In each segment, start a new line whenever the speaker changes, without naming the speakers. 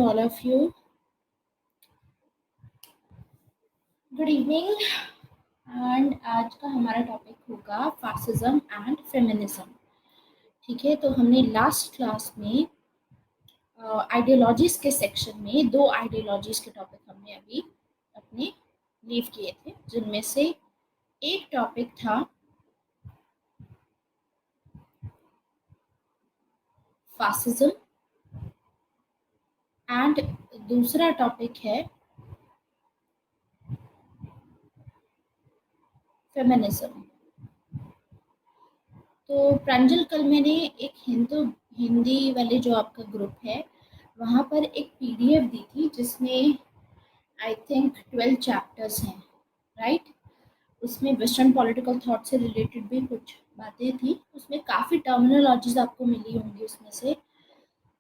all of you. Good evening. And आज का हमारा टॉपिक होगा फासिज्म एंड फेमिनिज्म. ठीक है, तो हमने लास्ट क्लास में आइडियोलॉजीज के सेक्शन में दो आइडियोलॉजीज के टॉपिक हमने अभी अपने लीव किए थे, जिनमें से एक टॉपिक था फासिज्म एंड दूसरा टॉपिक है फेमिनिज्म. तो प्रांजल कल मैंने एक हिंदी वाले जो आपका ग्रुप है वहाँ पर एक पीडीएफ दी थी जिसमें आई थिंक 12 चैप्टर्स हैं, राइट. उसमें वेस्टर्न पॉलिटिकल थॉट से रिलेटेड भी कुछ बातें थी. उसमें काफ़ी टर्मिनोलॉजीज आपको मिली होंगी. उसमें से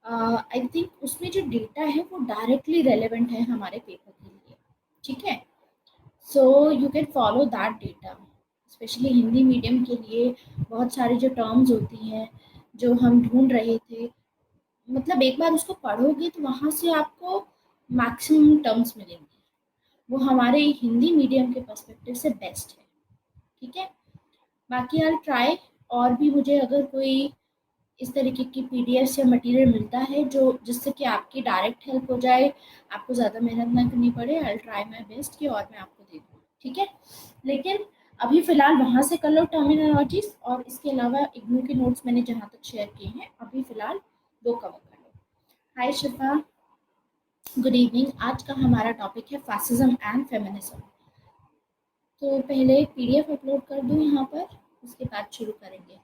आई थिंक उसमें जो डेटा है वो डायरेक्टली रेलेवेंट है हमारे पेपर के लिए. ठीक है, so you can follow that data. Specially Hindi medium के लिए बहुत सारी जो टर्म्स होती हैं जो हम ढूंढ रहे थे, मतलब एक बार उसको पढ़ोगे तो वहाँ से आपको मैक्सिमम टर्म्स मिलेंगी. वो हमारे हिंदी मीडियम के पर्सपेक्टिव से बेस्ट है. ठीक है, बाकी आई ट्राई. और भी मुझे अगर कोई इस तरीके की पीडीएफ या मटेरियल मिलता है जो जिससे कि आपकी डायरेक्ट हेल्प हो जाए, आपको ज़्यादा मेहनत ना करनी पड़े, आई ट्राई माई बेस्ट कि और मैं आपको दे दूँ. ठीक है, लेकिन अभी फ़िलहाल वहाँ से कर लो टर्मिनोलॉजीज, और इसके अलावा इग्नू के नोट्स मैंने जहाँ तक शेयर किए हैं अभी फ़िलहाल वो कवर कर लो. हाय शिफा, गुड इवनिंग. आज का हमारा टॉपिक है फासिज्म एंड फेमिनिज्म. तो पहले पीडीएफ अपलोड कर दूँ यहाँ पर, उसके बाद शुरू करेंगे.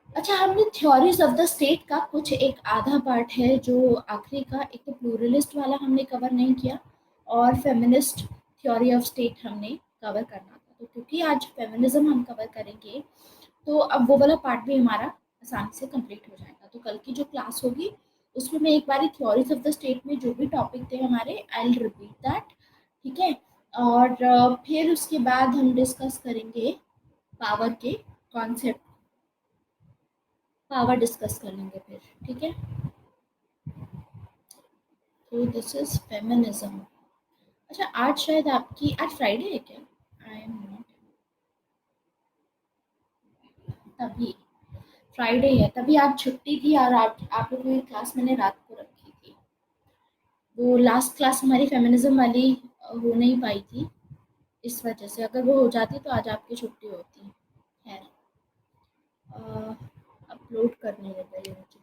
अच्छा, हमने थ्योरीज ऑफ द स्टेट का कुछ एक आधा पार्ट है जो आखिरी का, एक तो प्लूरलिस्ट वाला हमने कवर नहीं किया और फेमिनिस्ट थ्योरी ऑफ स्टेट हमने कवर करना था. तो क्योंकि आज फेमिनिज्म हम कवर करेंगे तो अब वो वाला पार्ट भी हमारा आसानी से कंप्लीट हो जाएगा. तो कल की जो क्लास होगी उसमें मैं एक बार थ्योरीज ऑफ द स्टेट में जो भी टॉपिक थे हमारे, आई विल रिपीट दैट. ठीक है, और फिर उसके बाद हम डिस्कस करेंगे पावर के कॉन्सेप्ट, पावर डिस्कस कर लेंगे फिर. ठीक है, तो दिस इज फेमिनिज्म. अच्छा, आज शायद आपकी, आज फ्राइडे है क्या? आई एम नॉट, तभी फ्राइडे है तभी आज छुट्टी थी और आप लोगों की क्लास मैंने रात को रखी थी. वो लास्ट क्लास हमारी फेमिनिज्म वाली हो नहीं पाई थी, इस वजह से. अगर वो हो जाती तो आज आपकी छुट्टी होती. खैर, अपलोड करने लगा ये मुझे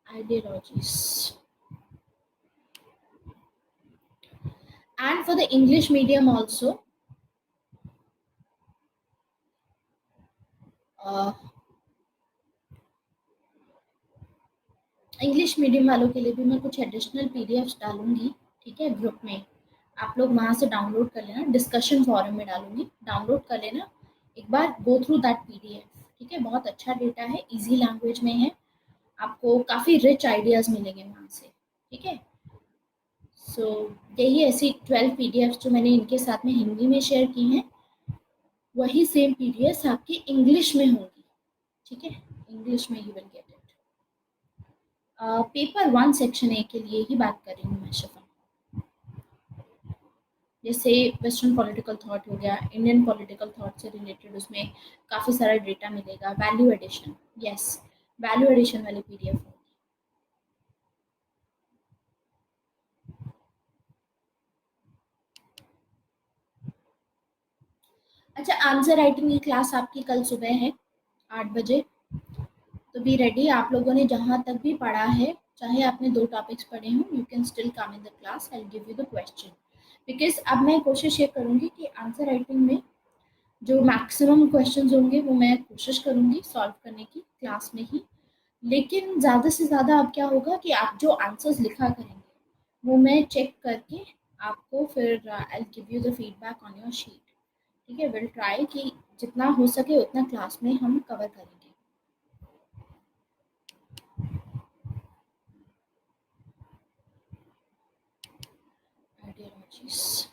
ideologies. And for the English medium also, English medium वालों के लिए भी मैं कुछ एडिशनल पीडीएफ्स डालूंगी. ठीक है, ग्रुप में आप लोग वहाँ से डाउनलोड कर लेना, डिस्कशन फॉरम में डालूंगी, डाउनलोड कर लेना, एक बार गो थ्रू दैट पीडीएफ. ठीक है, बहुत अच्छा डेटा है, इजी लैंग्वेज में है, आपको काफ़ी रिच आइडियाज़ मिलेंगे वहाँ से. ठीक है, सो यही ऐसी 12 पीडीएफ जो मैंने इनके साथ में हिंदी में शेयर की हैं, वही सेम पीडीएफ आपकी इंग्लिश में होंगी. ठीक है, इंग्लिश में you will get it. Paper 1 section A के लिए ही बात कर रही हूँ मैं शिफा. जैसे वेस्टर्न पॉलिटिकल थॉट हो गया, इंडियन पॉलिटिकल थॉट से रिलेटेड उसमें काफ़ी सारा डेटा मिलेगा. Value addition, yes, value addition वाली पीडीएफ होगी. अच्छा, आंसर राइटिंग की क्लास आपकी कल सुबह है 8 बजे. तो बी रेडी. आप लोगों ने जहाँ तक भी पढ़ा है, चाहे आपने 2 टॉपिक्स पढ़े हों, you can still come in the class, I will give you the question. Because अब मैं कोशिश ये करूँगी कि आंसर राइटिंग में जो मैक्सिमम क्वेश्चंस होंगे वो मैं कोशिश करूँगी सॉल्व करने की क्लास में ही. लेकिन ज़्यादा से ज़्यादा अब क्या होगा कि आप जो आंसर्स लिखा करेंगे वो मैं चेक करके आपको फिर I will give you the feedback on your sheet. ठीक है, विल ट्राई कि जितना हो सके उतना क्लास में हम कवर करेंगे. आइडियोलॉजीज,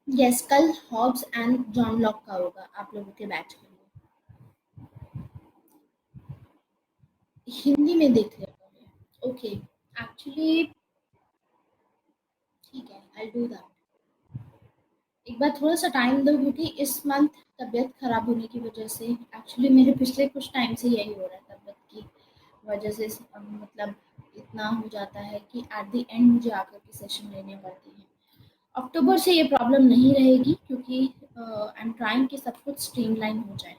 यस, कल हॉब्स एंड जॉन लॉक का होगा आप लोगों के बैच के लिए। हिंदी में देख लेते। ओके, एक्चुअली ठीक है, आई डू दैट। एक बार थोड़ा सा टाइम दो, क्योंकि इस मंथ तबीयत खराब होने की वजह से, एक्चुअली मेरे पिछले कुछ टाइम से यही हो रहा है, तबीयत की वजह से मतलब इतना हो जाता है कि एट द एंड मुझे आकर के सेशन लेने पड़ते हैं। अक्टूबर से ये प्रॉब्लम नहीं रहेगी, क्योंकि आई एम ट्राइंग कि सब कुछ स्ट्रीमलाइन हो जाए।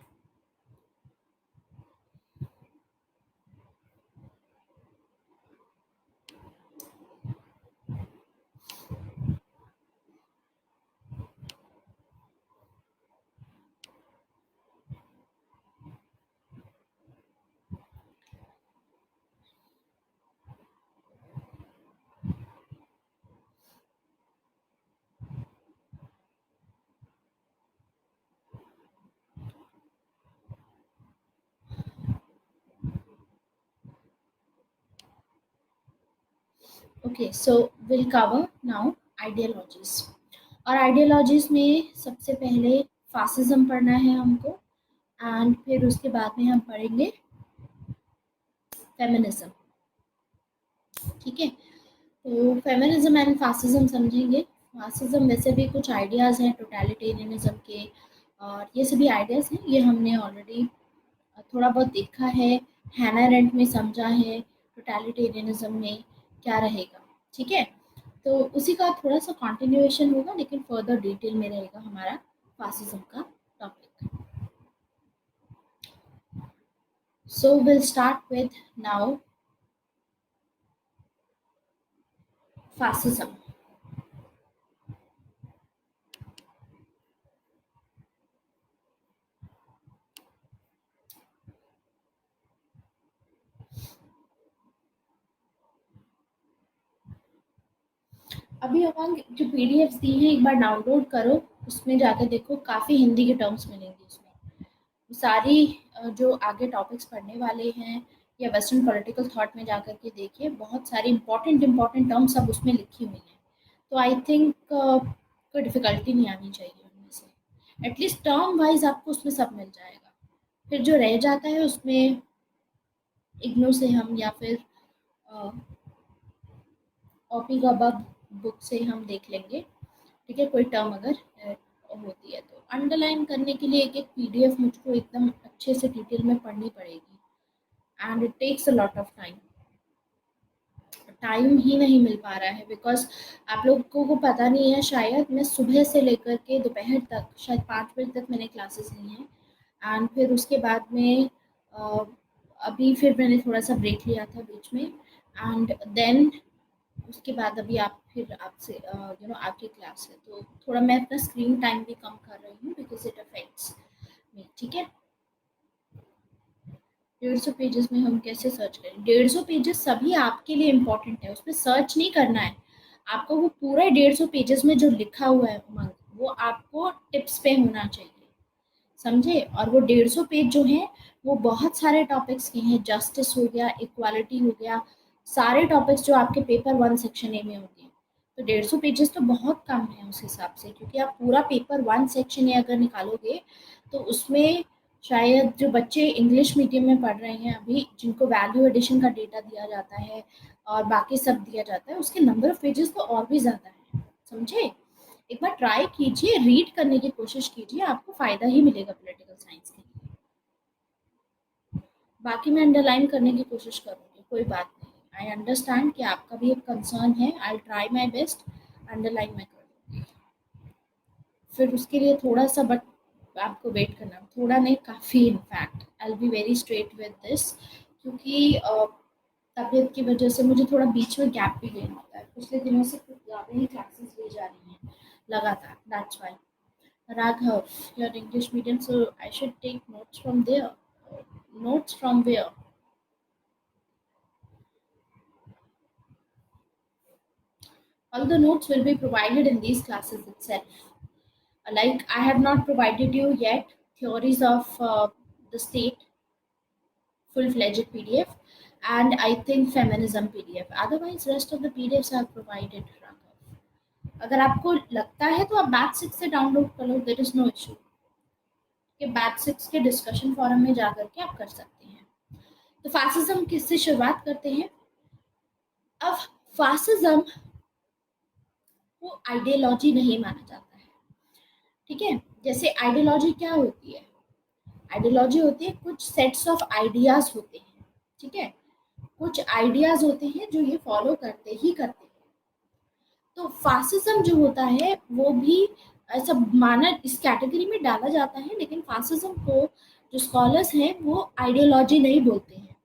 Okay, so will cover now ideologies. और आइडियोलॉजीज में सबसे पहले फासिज्म पढ़ना है हमको, एंड फिर उसके बाद में हम पढ़ेंगे फेमिनिज्म। ठीक है, तो फेमिनिज्म एंड फासिज्म समझेंगे। फासिज्म वैसे भी कुछ आइडियाज़ हैं टोटलिटेरियनिज्म के, और ये सभी आइडियाज़ हैं, ये हमने ऑलरेडी थोड़ा बहुत देखा है, हैना अरेंट में समझा है टोटलिटेरियनिज्म में क्या रहेगा। ठीक है, तो उसी का थोड़ा सा कंटिन्यूएशन होगा, लेकिन फर्दर डिटेल में रहेगा हमारा फासिज्म का topic. So will start with now fascism. अभी हम जो पीडीएफ्स दी हैं एक बार डाउनलोड करो, उसमें जाकर देखो, काफ़ी हिंदी के टर्म्स मिलेंगे उसमें। सारी जो आगे टॉपिक्स पढ़ने वाले हैं, या वेस्टर्न पॉलिटिकल थॉट में जाकर के देखिए, बहुत सारी इंपॉर्टेंट इंपॉर्टेंट टर्म्स सब उसमें लिखी हुई हैं। तो आई थिंक कोई डिफ़िकल्टी नहीं आनी चाहिए उनमें से। एटलीस्ट टर्म वाइज आपको उसमें सब मिल जाएगा। फिर जो रह जाता है उसमें इग्नू से हम, या फिर ओपी गबब बुक से हम देख लेंगे। ठीक है, कोई टर्म अगर होती है तो अंडरलाइन करने के लिए एक एक पीडीएफ मुझको एकदम अच्छे से डिटेल में पढ़नी पड़ेगी, and it takes a lot of time. Time ही नहीं मिल पा रहा है, बिकॉज आप लोगों को पता नहीं है शायद, मैं सुबह से लेकर के दोपहर तक, शायद 5 बजे तक मैंने क्लासेस ली हैं। एंड फिर उसके बाद में अ, अभी फिर मैंने थोड़ा सा ब्रेक लिया था बीच में, एंड देन उसके बाद अभी आप फिर आपसे आपकी क्लास है, तो थोड़ा मैं अपना स्क्रीन टाइम भी कम कर रही हूँ, बिकॉज इट अफेक्ट्स मी। ठीक है, 150 पेजेस में हम कैसे सर्च करें? 150 पेजेस सभी आपके लिए इम्पोर्टेंट है, उसमें सर्च नहीं करना है आपको। वो पूरा 150 पेजेस में जो लिखा हुआ है उमंग, वो आपको टिप्स पे होना चाहिए, समझे? और वो 150 पेज जो हैं, वो बहुत सारे टॉपिक्स के हैं। जस्टिस हो गया, इक्वालिटी हो गया, सारे टॉपिक्स जो आपके पेपर 1 सेक्शन ए में होते हैं। तो 150 पेजेस तो बहुत कम है उस हिसाब से, क्योंकि आप पूरा पेपर 1 सेक्शन ए अगर निकालोगे, तो उसमें शायद जो बच्चे इंग्लिश मीडियम में पढ़ रहे हैं अभी, जिनको वैल्यू एडिशन का डेटा दिया जाता है और बाकी सब दिया जाता है, उसके नंबर ऑफ पेजेस तो और भी ज़्यादा है, समझे? एक बार ट्राई कीजिए, रीड करने की कोशिश कीजिए, आपको फ़ायदा ही मिलेगा पॉलिटिकल साइंस के लिए। बाकी मैं अंडरलाइन करने की कोशिश करूँगी, कोई बात नहीं। आई अंडरस्टैंड कि आपका भी एक कंसर्न है, I will try my best, underline मैं कर दूँगी। फिर उसके लिए थोड़ा-सा, बट आपको वेट करना, थोड़ा नहीं काफ़ी in fact, I will be very straight with this, क्योंकि तबीयत की वजह से मुझे थोड़ा बीच में गैप भी लेना होता है। पिछले दिनों से कुछ ज़्यादा ही क्लासेस ली जा रही हैं लगातार, that's why. Raghav, you're English medium, so I should take notes from there. Notes from where? All the notes will be provided in these classes itself. Like I have not provided you yet theories of the state full-fledged PDF, and I think feminism PDF. Otherwise, rest of the PDFs are provided, Raghav. अगर आपको लगता है तो आप batch 6 से download कर लो, there is no issue. कि batch 6 के डिस्कशन फोरम में जाकर के आप कर सकते हैं। तो फासिज्म किससे शुरुआत करते हैं? अब फासिज्म को आइडियोलॉजी नहीं माना जाता है, ठीक है। जैसे आइडियोलॉजी क्या होती है? आइडियोलॉजी होती है कुछ सेट्स ऑफ आइडियाज होते हैं, ठीक है। कुछ आइडियाज होते हैं जो ये फॉलो करते ही करते हैं। तो फासिज्म जो होता है वो भी ऐसा माना, इस कैटेगरी में डाला जाता है, लेकिन फासिज्म को जो स्कॉलर्स हैं वो आइडियोलॉजी नहीं बोलते हैं।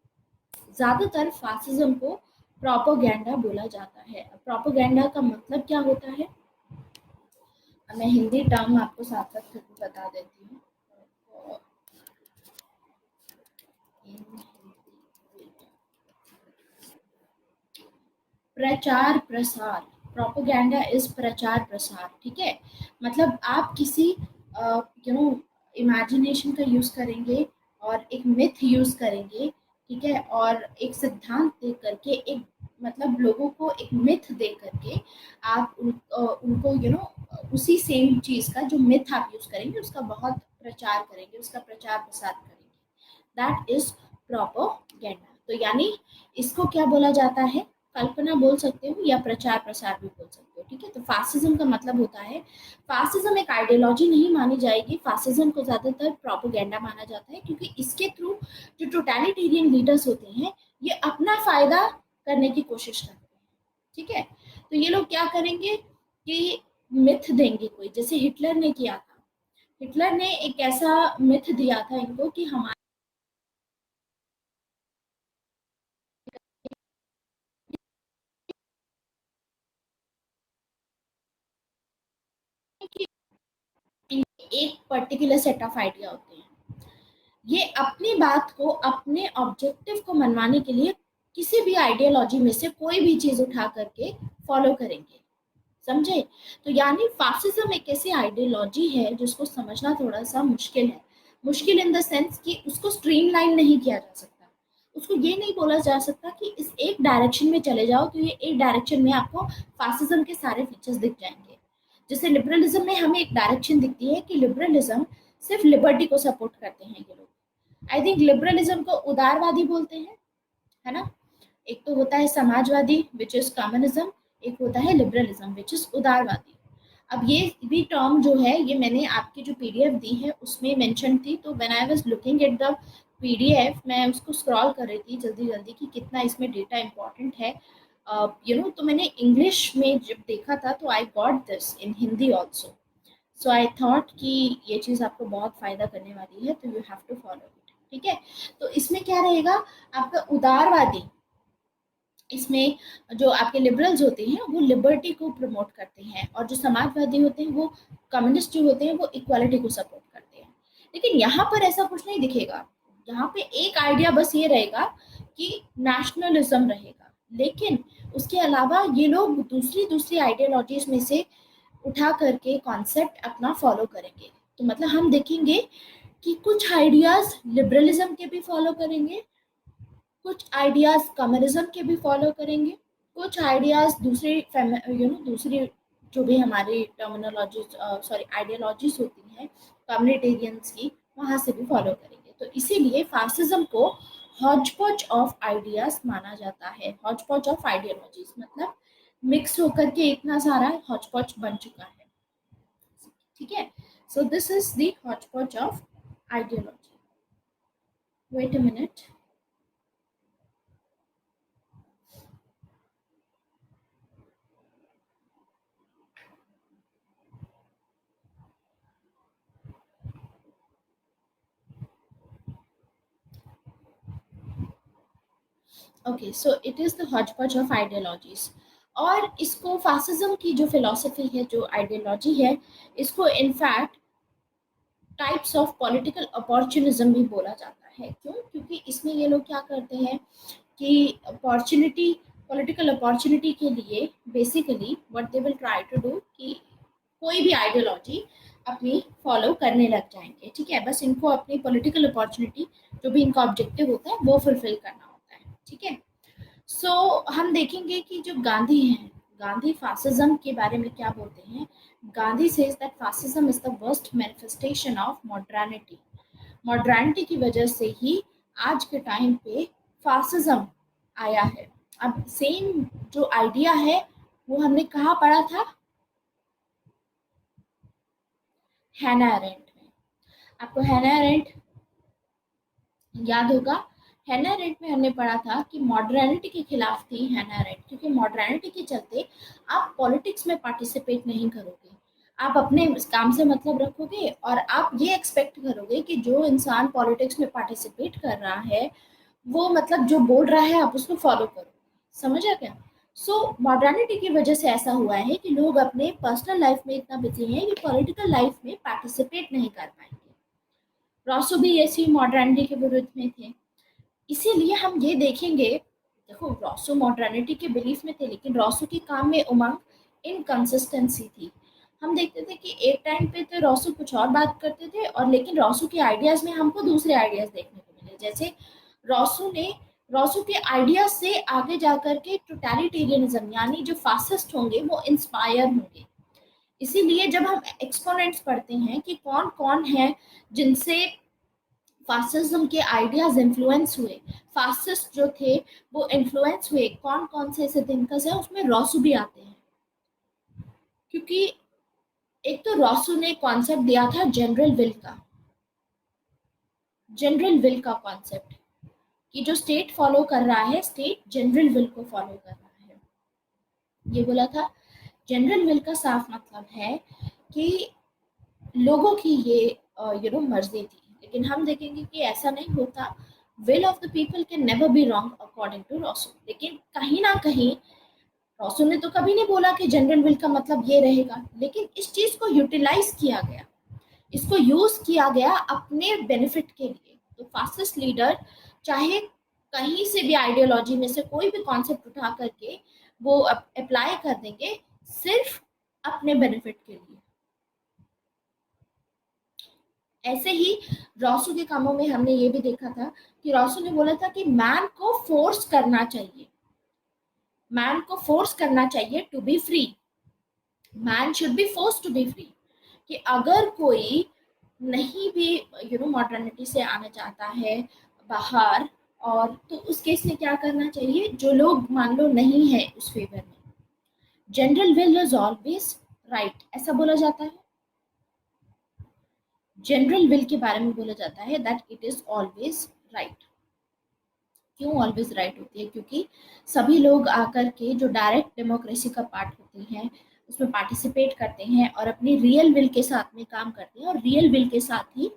ज़्यादातर फासिज्म को प्रोपोगेंडा बोला जाता है। प्रोपोगेंडा का मतलब क्या होता है? मैं हिंदी टर्म आपको साथ साथ बता देती हूँ। प्रचार प्रसार, प्रोपोगेंडा इज प्रचार प्रसार, ठीक है। मतलब आप किसी यू नो इमेजिनेशन का यूज करेंगे और एक मिथ यूज करेंगे, ठीक है, और एक सिद्धांत दे करके, एक मतलब लोगों को एक मिथ दे करके आप उनको उसी सेम चीज का जो मिथ आप यूज करेंगे उसका बहुत प्रचार करेंगे, उसका प्रचार प्रसार करेंगे। That is propaganda. तो यानी इसको क्या बोला जाता है? कल्पना बोल सकते हो या प्रचार प्रसार भी बोल सकते हो, ठीक है। तो फासिज्म का मतलब होता है, फासिज्म एक आइडियोलॉजी नहीं मानी जाएगी, फासिज्म को ज्यादातर प्रोपोगेंडा माना जाता है, क्योंकि इसके थ्रू जो टोटलिटेरियन लीडर्स होते हैं ये अपना फायदा करने की कोशिश करते हैं, ठीक है। तो ये लोग क्या करेंगे कि मिथ देंगे कोई, जैसे हिटलर ने किया था। हिटलर ने एक ऐसा मिथ दिया था इनको कि हमारे एक पर्टिकुलर सेट ऑफ आइडिया होते हैं। ये अपनी बात को, अपने ऑब्जेक्टिव को मनवाने के लिए किसी भी आइडियोलॉजी में से कोई भी चीज उठा करके फॉलो करेंगे, समझे। तो यानी फासिज्म एक ऐसी आइडियोलॉजी है जिसको समझना थोड़ा सा मुश्किल है। मुश्किल इन द सेंस कि उसको स्ट्रीमलाइन नहीं किया जा सकता। उसको ये नहीं बोला जा सकता कि इस एक डायरेक्शन में चले जाओ तो ये एक डायरेक्शन में आपको फासिज्म के सारे फीचर्स दिख जाएंगे। जैसे लिबरलिज्म में हमें एक डायरेक्शन दिखती है कि लिबरलिज्म सिर्फ लिबर्टी को सपोर्ट करते हैं ये लोग। आई थिंक लिबरलिज्म को उदारवादी बोलते हैं, है ना। एक तो होता है समाजवादी विच इज कम्युनिज्म, एक होता है लिबरलिज्म विच इज उदारवादी। अब ये भी टर्म जो है ये मैंने आपकी जो पीडीएफ दी है उसमें मेंशन थी, तो when I was looking at the PDF मैं उसको स्क्रॉल कर रही थी जल्दी जल्दी कि कितना इसमें डेटा इंपॉर्टेंट है। तो मैंने इंग्लिश में जब देखा था तो I got this in Hindi also. So I thought कि ये चीज़ आपको बहुत फ़ायदा करने वाली है, तो you have to follow it, ठीक है। तो इसमें क्या रहेगा? आपका उदारवादी, इसमें जो आपके लिबरल्स होते हैं वो लिबर्टी को प्रमोट करते हैं, और जो समाजवादी होते हैं वो, कम्युनिस्ट जो होते हैं वो इक्वालिटी को सपोर्ट करते हैं। लेकिन यहाँ पर ऐसा कुछ नहीं दिखेगा। यहाँ पे एक आइडिया बस ये रहेगा कि नेशनलिज्म रहेगा, लेकिन उसके अलावा ये लोग दूसरी दूसरी आइडियोलॉजीज में से उठा करके कॉन्सेप्ट अपना फॉलो करेंगे। तो मतलब हम देखेंगे कि कुछ आइडियाज लिबरलिज्म के भी फॉलो करेंगे, कुछ आइडियाज कम्युनिज्म के भी फॉलो करेंगे, कुछ आइडियाज दूसरे दूसरी जो भी हमारी टर्मिनोलॉजी, सॉरी आइडियोलॉजीज होती हैं कम्युनिटेरियंस की, वहां से भी फॉलो करेंगे। तो इसीलिए फासिज्म को हॉच-पॉच ऑफ आइडियाज माना जाता है। हॉच-पॉच ऑफ आइडियोलॉजीज मतलब मिक्स होकर के इतना सारा हॉच-पॉच बन चुका है, ठीक है। So this is the hotchpotch of ideology. Wait a minute. Okay, so it is the hotchpotch of ideologies. और इसको फासिज्म की जो फिलॉसफी है, जो आइडियोलॉजी है, इसको in fact types of political opportunism भी बोला जाता है। क्यों? क्योंकि इसमें ये लोग क्या करते हैं कि अपॉर्चुनिटी, पॉलिटिकल अपॉर्चुनिटी के लिए basically what they will try to do कि कोई भी आइडियोलॉजी अपनी फॉलो करने लग जाएंगे, ठीक है। बस इनको अपनी पॉलिटिकल अपॉर्चुनिटी, जो भी इनका ऑब्जेक्टिव होता है वो फुलफिल करना होता है, ठीक है। सो हम देखेंगे कि जो गांधी हैं गांधी फासिज्म के बारे में क्या बोलते हैं? Gandhi says that fascism is the worst manifestation of modernity. Modernity की वजह से ही आज के टाइम पे फासिज्म आया है। अब सेम जो आइडिया है वो हमने कहाँ पढ़ा था? हैना अरेंट में। आपको हैना अरेंट याद होगा? हैना अरेंट में हमने पढ़ा था कि मॉडर्निटी के खिलाफ थी हैना अरेंट, क्योंकि मॉडर्निटी के चलते आप पॉलिटिक्स में पार्टिसिपेट नहीं करोगे, आप अपने काम से मतलब रखोगे और आप ये एक्सपेक्ट करोगे कि जो इंसान पॉलिटिक्स में पार्टिसिपेट कर रहा है वो मतलब जो बोल रहा है आप उसको फॉलो करो। समझा क्या? सो मॉडर्निटी की वजह से ऐसा हुआ है कि लोग अपने पर्सनल लाइफ में इतना बिजी हैं कि पॉलिटिकल लाइफ में पार्टिसिपेट नहीं कर पाएंगे। रॉसो भी ऐसी मॉडर्निटी के विरुद्ध में थे। इसीलिए हम ये देखेंगे, देखो रॉसो मॉडर्निटी के बिलीफ में थे लेकिन रॉसो के काम में उमंग, इनकंसिस्टेंसी थी। हम देखते थे कि एक टाइम पे तो रॉसो कुछ और बात करते थे और लेकिन रॉसो के आइडियाज में हमको दूसरे आइडियाज देखने को मिले। जैसे रॉसो ने रॉसो के आइडिया से आगे जाकर के टोटलिटेरियनिज्म यानी जो फासिस्ट होंगे वो इंस्पायर होंगे। इसीलिए जब हम एक्सपोनेंट्स पढ़ते हैं कि कौन कौन है जिनसे फासिज्म के आइडियाज इन्फ्लुएंस हुए, फासिस्ट जो थे वो इन्फ्लुएंस हुए, कौन कौन से ऐसे थिंकर्स हैं, उसमें रॉसू भी आते हैं। क्योंकि एक तो रॉसू ने कॉन्सेप्ट दिया था जनरल विल का, जनरल विल का कॉन्सेप्ट कि जो स्टेट फॉलो कर रहा है स्टेट जनरल विल को फॉलो कर रहा है। ये बोला था। जनरल विल का साफ मतलब है कि लोगों की ये मर्जी थी, लेकिन हम देखेंगे कि ऐसा नहीं होता। Will of the people can never be wrong according to Rousseau. लेकिन कहीं ना कहीं रॉसो ने तो कभी नहीं बोला कि जनरल विल का मतलब ये रहेगा, लेकिन इस चीज को यूटिलाइज किया गया, इसको यूज किया गया अपने बेनिफिट के लिए। तो फासिस्ट लीडर चाहे कहीं से भी आइडियोलॉजी में से कोई भी कॉन्सेप्ट उठा करके वो अप्लाई कर देंगे सिर्फ अपने बेनिफिट के लिए। ऐसे ही रॉसो के कामों में हमने ये भी देखा था कि रॉसो ने बोला था कि मैन को फोर्स करना चाहिए, मैन को फोर्स करना चाहिए to be free, man should be force to be free. कि अगर कोई नहीं भी मॉडर्निटी से आना चाहता है बाहर, और तो उस केस में क्या करना चाहिए? जो लोग मान लो नहीं है उस फेवर में, general will is always right ऐसा बोला जाता है। जनरल विल के बारे में बोला जाता है that it is always right. क्यों ऑलवेज राइट होती है? क्योंकि सभी लोग आकर के जो डायरेक्ट डेमोक्रेसी का पार्ट होते हैं उसमें पार्टिसिपेट करते हैं और अपनी रियल विल के साथ में काम करते हैं और रियल विल के साथ ही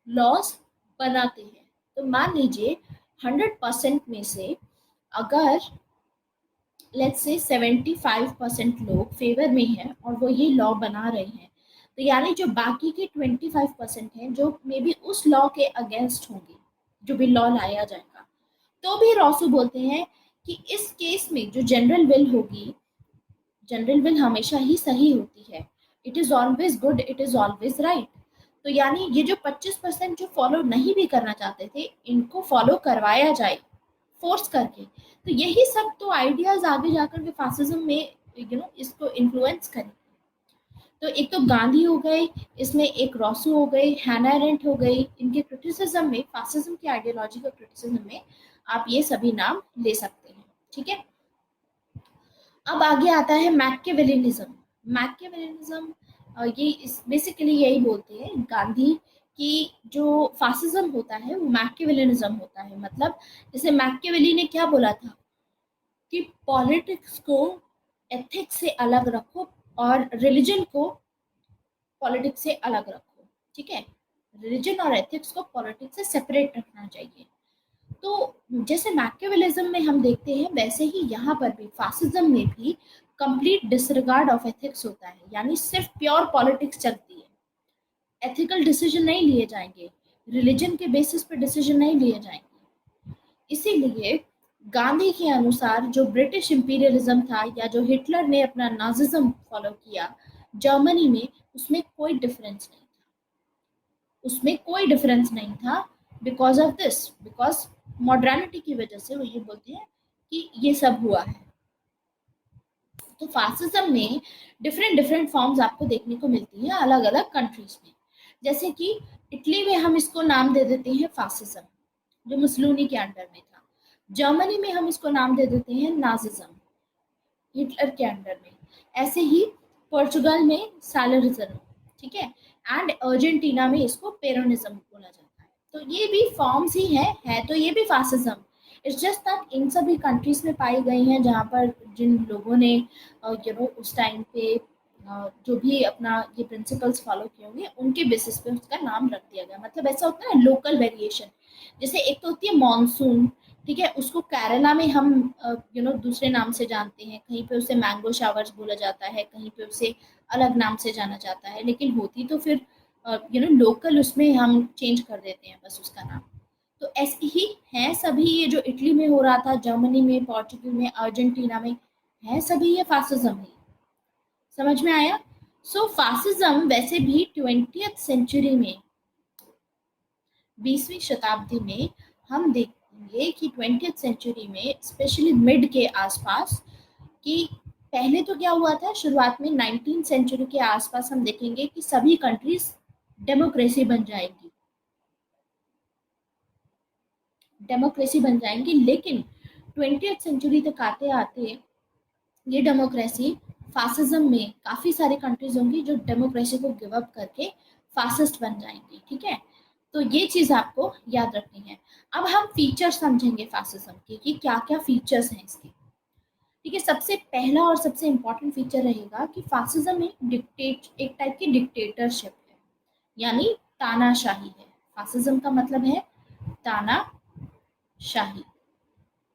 लॉज बनाते हैं। तो मान लीजिए 100% में से अगर लेट्स से 75% लोग फेवर में हैं और वो ये लॉ बना रहे हैं, तो यानी जो बाकी के 25% हैं जो मे बी उस लॉ के अगेंस्ट होंगे, जो भी लॉ लाया जाएगा, तो भी रॉसू बोलते हैं कि इस केस में जो जनरल विल होगी, जनरल विल हमेशा ही सही होती है, it is always good, it is always right. तो यानी ये जो 25% जो फॉलो नहीं भी करना चाहते थे इनको फॉलो करवाया जाए फोर्स करके। तो यही सब तो आइडियाज आगे जाकर के फासिज्म में इसको इन्फ्लुएंस करें। तो एक तो गांधी हो गए, इसमें एक रॉसू हो गए, हैना अरेंट हो गई, इनके क्रिटिसिज्म में, फासिज्म की आइडियोलॉजी का क्रिटिसिज्म में आप ये सभी नाम ले सकते हैं। ठीक है, अब आगे आता है मैकियावेलिनिज्म। मैकियावेलिनिज्म ये बेसिकली यही बोलते हैं गांधी कि जो फासिज्म होता है वो मैकियावेलिनिज्म होता है। मतलब जैसे मैकियावेली ने क्या बोला था कि पॉलिटिक्स को एथिक्स से अलग रखो और रिलीजन को पॉलिटिक्स से अलग रखो। ठीक है, रिलीजन और एथिक्स को पॉलिटिक्स से सेपरेट रखना चाहिए। तो जैसे मैकियावेलिज्म में हम देखते हैं वैसे ही यहाँ पर भी फासिज्म में भी कंप्लीट डिसरिगार्ड ऑफ एथिक्स होता है, यानी सिर्फ प्योर पॉलिटिक्स चलती है, एथिकल डिसीजन नहीं लिए जाएंगे, रिलीजन के बेसिस पर डिसीजन नहीं लिए जाएंगे। इसीलिए गांधी के अनुसार जो ब्रिटिश इंपीरियलिज्म था या जो हिटलर ने अपना नाजिज्म फॉलो किया जर्मनी में, उसमें कोई डिफरेंस नहीं था, उसमें कोई डिफरेंस नहीं था। Because of this, because modernity की वजह से वो ये बोलते हैं कि ये सब हुआ है। तो फासिज्म में डिफरेंट डिफरेंट फॉर्म्स आपको देखने को मिलती है अलग अलग कंट्रीज में। जैसे कि इटली में हम इसको नाम दे देते हैं फासिज्म, जो मुसोलिनी के अंडर में था। जर्मनी में हम इसको नाम दे देते हैं नाजिज्म, हिटलर के अंडर में। ऐसे ही पोर्चुगल में सालरिज्म, ठीक है, एंड अर्जेंटीना में इसको पेरोनिज्म बोला जाता है। तो ये भी फॉर्म्स ही है तो ये भी fascism. It's just that in सभी कंट्रीज में पाई गई हैं जहाँ पर जिन लोगों ने उस टाइम पे जो भी अपना ये प्रिंसिपल्स फॉलो किए होंगे उनके बेसिस पे उसका नाम रख दिया गया। मतलब ऐसा होता है लोकल वेरिएशन। जैसे एक तो होती है मानसून, ठीक है, उसको केरला में हम दूसरे नाम से जानते हैं, कहीं पे उसे मैंगो शावर्स बोला जाता है, कहीं पे उसे अलग नाम से जाना जाता है, लेकिन होती तो फिर लोकल उसमें हम चेंज कर देते हैं बस उसका नाम। तो ऐसे ही है सभी, ये जो इटली में हो रहा था, जर्मनी में, पोर्चुगल में, अर्जेंटीना में, है सभी ये फासिज्म ही। समझ में आया? सो फासिज्म वैसे भी 20th सेंचुरी में, 20वीं शताब्दी में हम देखेंगे कि 20th सेंचुरी में स्पेशली मिड के आसपास, कि पहले तो क्या हुआ था शुरुआत में 19th सेंचुरी के आसपास हम देखेंगे कि सभी कंट्रीज डेमोक्रेसी बन जाएंगी, लेकिन 20th सेंचुरी तक आते आते ये डेमोक्रेसी फासिज्म में काफी सारे कंट्रीज होंगी जो डेमोक्रेसी को गिव अप करके फासिस्ट बन जाएंगी। ठीक है, तो ये चीज आपको याद रखनी है। अब हम फीचर्स समझेंगे फासिज्म के कि क्या क्या फीचर्स हैं इसके। ठीक है, सबसे पहला और सबसे इंपॉर्टेंट फीचर रहेगा कि फासिज्म एक टाइप की डिक्टेटरशिप है, यानी तानाशाही है। फासिज्म का मतलब है तानाशाही,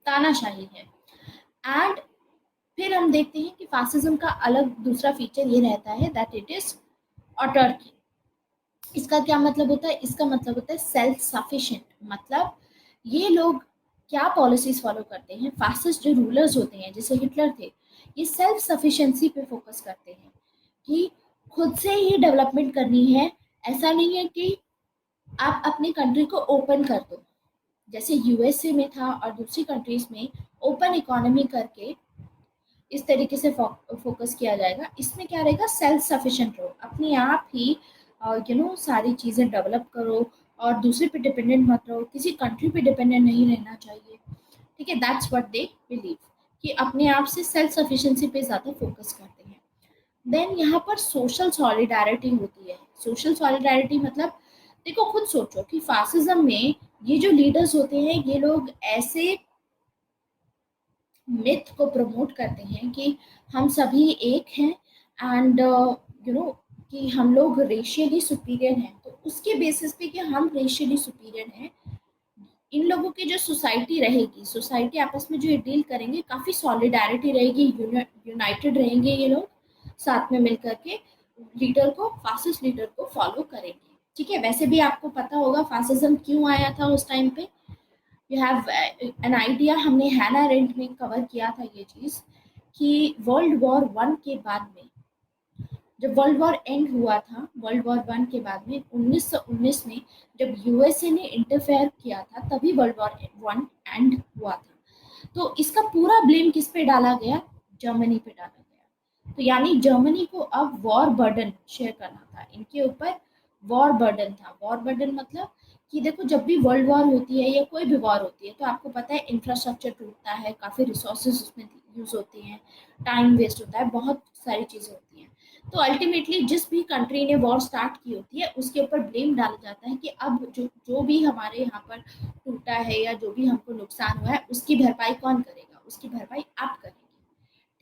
तानाशाही है। एंड फिर हम देखते हैं कि फासिज्म का अलग दूसरा फीचर ये रहता है दैट इट इज ऑटर्की। इसका क्या मतलब होता है? इसका मतलब होता है सेल्फ सफिशिएंट। मतलब ये लोग क्या पॉलिसीज फॉलो करते हैं, फासिस्ट जो रूलर्स होते हैं जैसे हिटलर थे, ये सेल्फ सफिशिएंसी पे फोकस करते हैं कि खुद से ही डेवलपमेंट करनी है। ऐसा नहीं है कि आप अपनी कंट्री को ओपन कर दो, जैसे यूएसए में था और दूसरी कंट्रीज में ओपन इकोनॉमी करके इस तरीके से फोकस किया जाएगा। इसमें क्या रहेगा? सेल्फ सफिशिएंट रहो, अपने आप ही सारी चीज़ें डेवलप करो और दूसरे पे डिपेंडेंट मत रहो, किसी कंट्री पे डिपेंडेंट नहीं रहना चाहिए। ठीक है, दैट्स व्हाट दे बिलीव, कि अपने आप से सेल्फ सफिशिएंसी पे ज़्यादा फोकस करते हैं। देन यहाँ पर सोशल सॉलिडारिटी होती है। सोशल सॉलिडारिटी मतलब देखो, खुद सोचो कि फासिज्म में ये जो लीडर्स होते हैं ये लोग ऐसे मिथ को प्रमोट करते हैं कि हम सभी एक हैं एंड कि हम लोग रेशियली सुपीरियर हैं। तो उसके बेसिस पे कि हम रेशियली सुपीरियर हैं, इन लोगों की जो सोसाइटी रहेगी, सोसाइटी आपस में जो डील करेंगे, काफ़ी सॉलिडारिटी रहेगी, यूनाइटेड रहेंगे ये लोग, साथ में मिलकर के लीडर को, फासिस्ट लीडर को फॉलो करेंगे। ठीक है, वैसे भी आपको पता होगा फासिज्म क्यों आया था उस टाइम पे। यू हैव एन आइडिया, हमने हैना अरेंट में कवर किया था ये चीज़ कि वर्ल्ड वॉर वन के बाद में, जब वर्ल्ड वॉर एंड हुआ था, वर्ल्ड वॉर वन के बाद में 1919 में जब यूएसए ने इंटरफेयर किया था, तभी वर्ल्ड वॉर वन एंड हुआ था। तो इसका पूरा ब्लेम किस पे डाला गया? जर्मनी पे डाला गया। तो यानी जर्मनी को अब वॉर बर्डन शेयर करना था, इनके ऊपर वॉर बर्डन था। वॉर बर्डन मतलब कि देखो, जब भी वर्ल्ड वॉर होती है या कोई भी वॉर होती है तो आपको पता है इंफ्रास्ट्रक्चर टूटता है, काफ़ी रिसोर्सेज उसमें यूज़ होती हैं, टाइम वेस्ट होता है, बहुत सारी चीज़ें होती हैं। तो अल्टीमेटली जिस भी कंट्री ने वॉर स्टार्ट की होती है उसके ऊपर ब्लेम डाला जाता है कि अब जो भी हमारे यहाँ पर टूटा है या जो भी हमको नुकसान हुआ है उसकी भरपाई कौन करेगा? उसकी भरपाई आप करेंगे।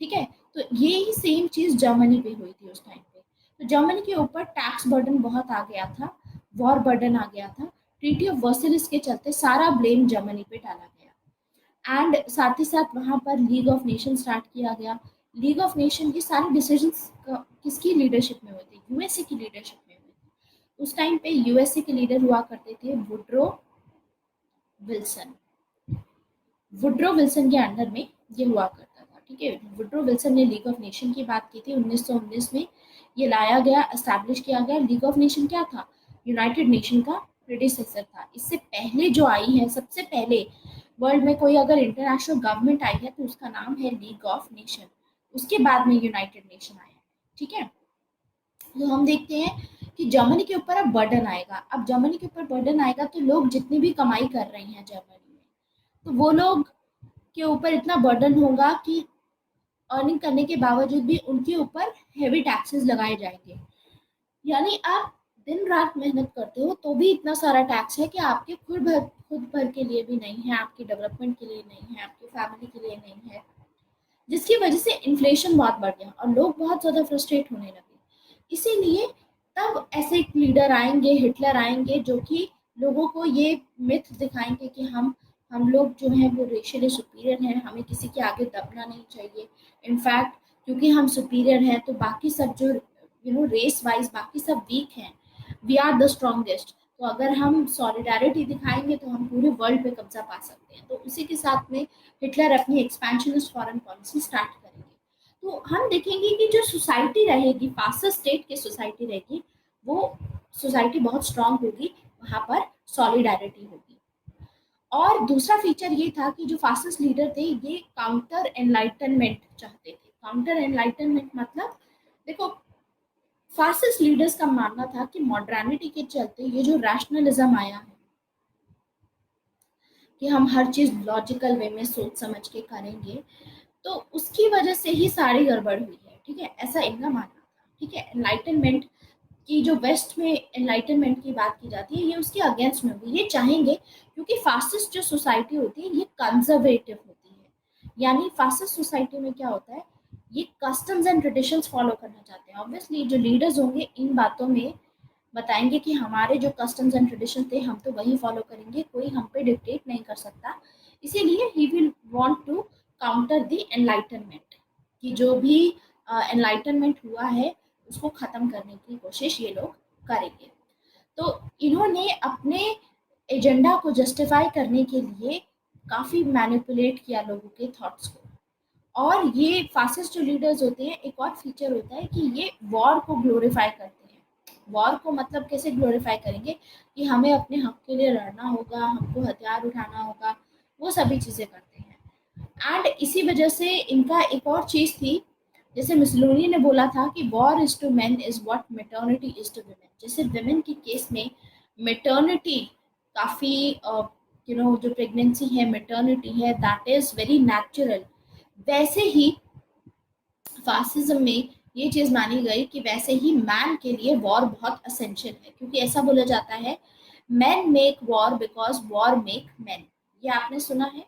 ठीक है, तो ये ही सेम चीज़ जर्मनी पे हुई थी उस टाइम पे। तो जर्मनी के ऊपर टैक्स बर्डन बहुत आ गया था, वॉर बर्डन आ गया था। ट्रीटी ऑफ वर्साइल्स के चलते सारा ब्लेम जर्मनी पे डाला गया। एंड साथ ही साथ वहाँ पर लीग ऑफ नेशन स्टार्ट किया गया। लीग ऑफ नेशन की सारे डिसीजंस किसकी लीडरशिप में हुए थे? यूएसए की लीडरशिप में हुए थे। उस टाइम पे यूएसए के लीडर हुआ करते थे वुड्रो विल्सन। वुड्रो विल्सन के अंडर में ये हुआ करता था। ठीक है, वुड्रो विल्सन ने लीग ऑफ नेशन की बात की थी 1919 में, ये लाया गया, एस्टैब्लिश किया गया। लीग ऑफ नेशन क्या था? यूनाइटेड नेशन का प्रेडिसेसर था। इससे पहले जो आई है, सबसे पहले वर्ल्ड में कोई अगर इंटरनेशनल गवर्नमेंट आई है तो उसका नाम है लीग ऑफ नेशन। उसके बाद में यूनाइटेड नेशन आया, ठीक है। तो हम देखते हैं कि जर्मनी के ऊपर अब बर्डन आएगा। अब जर्मनी के ऊपर बर्डन आएगा तो लोग जितनी भी कमाई कर रहे हैं जर्मनी में, तो वो लोग के ऊपर इतना बर्डन होगा कि अर्निंग करने के बावजूद भी उनके ऊपर हेवी टैक्सेस लगाए जाएंगे। यानी आप दिन रात मेहनत करते हो तो भी इतना सारा टैक्स है कि आपके खुद भर के लिए भी नहीं है, आपकी डेवलपमेंट के लिए नहीं है, आपकी फैमिली के लिए नहीं है, जिसकी वजह से इन्फ्लेशन बहुत बढ़ गया और लोग बहुत ज़्यादा फ्रस्ट्रेट होने लगे। इसीलिए तब ऐसे एक लीडर आएंगे, हिटलर आएंगे, जो कि लोगों को ये मिथ दिखाएंगे कि हम लोग जो हैं वो रेशियली सुपीरियर हैं, हमें किसी के आगे दबना नहीं चाहिए। इनफैक्ट क्योंकि हम सुपीरियर हैं तो बाकी सब जो रेस वाइज बाकी सब वीक हैं, वी आर द स्ट्रॉन्गेस्ट। तो अगर हम सॉलिडारिटी दिखाएंगे तो हम पूरे वर्ल्ड पे कब्जा पा सकते हैं। तो उसी के साथ में हिटलर अपनी एक्सपेंशनिस्ट फॉरेन पॉलिसी स्टार्ट करेंगे। तो हम देखेंगे कि जो सोसाइटी रहेगी, फासिस्ट स्टेट की सोसाइटी रहेगी, वो सोसाइटी बहुत स्ट्रांग होगी, वहां पर सॉलिडारिटी होगी। और दूसरा फीचर ये था कि जो फासिस्ट लीडर थे ये काउंटर एनलाइटनमेंट चाहते थे। काउंटर एनलाइटनमेंट मतलब, देखो, फासिस्ट लीडर्स का मानना था कि मॉडर्निटी के चलते ये जो रैशनलिज्म आया है कि हम हर चीज लॉजिकल वे में सोच समझ के करेंगे, तो उसकी वजह से ही सारी गड़बड़ हुई है, ठीक है, ऐसा इनका मानना था। ठीक है, एनलाइटनमेंट की जो वेस्ट में एनलाइटनमेंट की बात की जाती है, ये उसके अगेंस्ट में होगी। ये चाहेंगे क्योंकि फासिस्ट जो सोसाइटी होती है ये कंजर्वेटिव होती है। यानी फासिस्ट सोसाइटी में क्या होता है, ये कस्टम्स एंड ट्रेडिशंस फॉलो करना चाहते हैं। ऑब्वियसली जो लीडर्स होंगे इन बातों में बताएंगे कि हमारे जो कस्टम्स एंड ट्रेडिशन थे हम तो वही फॉलो करेंगे, कोई हम पे डिक्टेट नहीं कर सकता। इसीलिए he will want to counter the enlightenment, कि जो भी एनलाइटनमेंट हुआ है उसको खत्म करने की कोशिश ये लोग करेंगे। तो इन्होंने अपने एजेंडा को जस्टिफाई करने के लिए काफी मैनिपुलेट किया लोगों के थॉट्स को। और ये फासिस्ट जो लीडर्स होते हैं, एक और फीचर होता है कि ये वॉर को ग्लोरीफाई करते हैं। वॉर को मतलब कैसे ग्लोरीफाई करेंगे, कि हमें अपने हक के लिए लड़ना होगा, हमको हथियार उठाना होगा, वो सभी चीजें करते हैं। एंड इसी वजह से इनका एक और चीज थी, जैसे मुसोलिनी ने बोला था कि war is to men is what maternity is to women. जैसे वुमेन के केस में मेटर्निटी काफी जो प्रेगनेंसी है, मेटर्निटी है, दैट इज वेरी नेचुरल। वैसे ही फासिज्म में ये चीज मानी गई कि वैसे ही मैन के लिए वॉर बहुत असेंशियल है, क्योंकि ऐसा बोला जाता है, man make war because war make man. ये आपने सुना है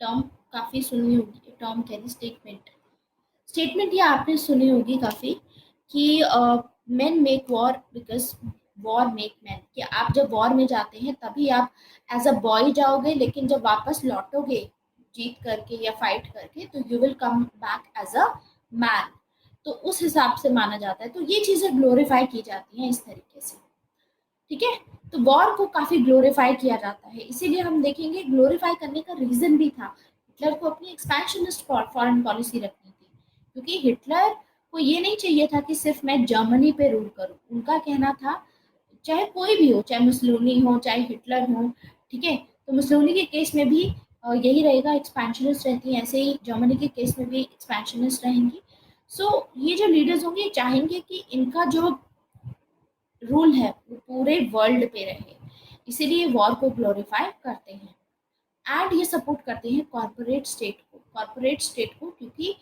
टर्म, काफी सुनी होगी टर्म, कह दी स्टेटमेंट। स्टेटमेंट ये आपने सुनी होगी काफी, कि main make war because war make man. कि आप जब वॉर में जाते हैं तभी आप एज अ बॉय जाओगे, लेकिन जब वापस लौटोगे जीत करके या फाइट करके, तो you will come back as a man. तो उस हिसाब से माना जाता है। तो ये चीजें ग्लोरीफाई की जाती हैं इस तरीके से, ठीक है। तो वॉर को काफी ग्लोरीफाई किया जाता है, इसीलिए हम देखेंगे ग्लोरीफाई करने का रीजन भी था, हिटलर को अपनी एक्सपेंशनिस्ट फॉरेन पॉलिसी रखनी थी। क्योंकि हिटलर को ये नहीं चाहिए था कि सिर्फ मैं जर्मनी पे रूल करूं। उनका कहना था चाहे कोई भी हो, चाहे मुसोलिनी हो चाहे हिटलर हो, ठीक है। तो मुसोलिनी के केस में भी यही रहेगा, एक्सपेंशनिस्ट रहती है, ऐसे ही जर्मनी के केस में भी एक्सपेंशनिस्ट रहेंगी। सो ये जो लीडर्स होंगे ये चाहेंगे कि इनका जो रूल है वो पूरे वर्ल्ड पे रहे, इसीलिए वॉर को ग्लोरीफाई करते हैं। एंड ये सपोर्ट करते हैं कॉर्पोरेट स्टेट को, क्योंकि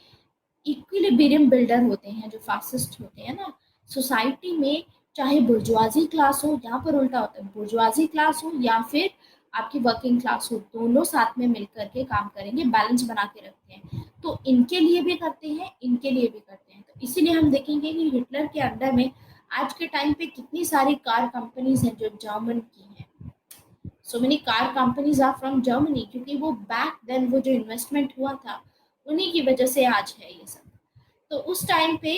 इक्विलिब्रियम बिल्डर होते हैं जो फासिस्ट होते हैं ना सोसाइटी में। चाहे बुर्जुआजी क्लास हो, यहाँ पर उल्टा होता है, बुर्जुआजी क्लास हो या फिर आपकी वर्किंग क्लास हो, दोनों साथ में मिलकर के काम करेंगे, बैलेंस बना के रखते हैं। तो इनके लिए भी करते हैं, इनके लिए भी करते हैं। तो इसीलिए हम देखेंगे कि हिटलर के अंडर में आज के टाइम पे कितनी सारी कार कंपनीज हैं जो जर्मन की हैं। So many car companies are from Germany, क्योंकि वो बैक देन वो जो इन्वेस्टमेंट हुआ था उन्हीं की वजह से आज है ये सब। तो उस टाइम पे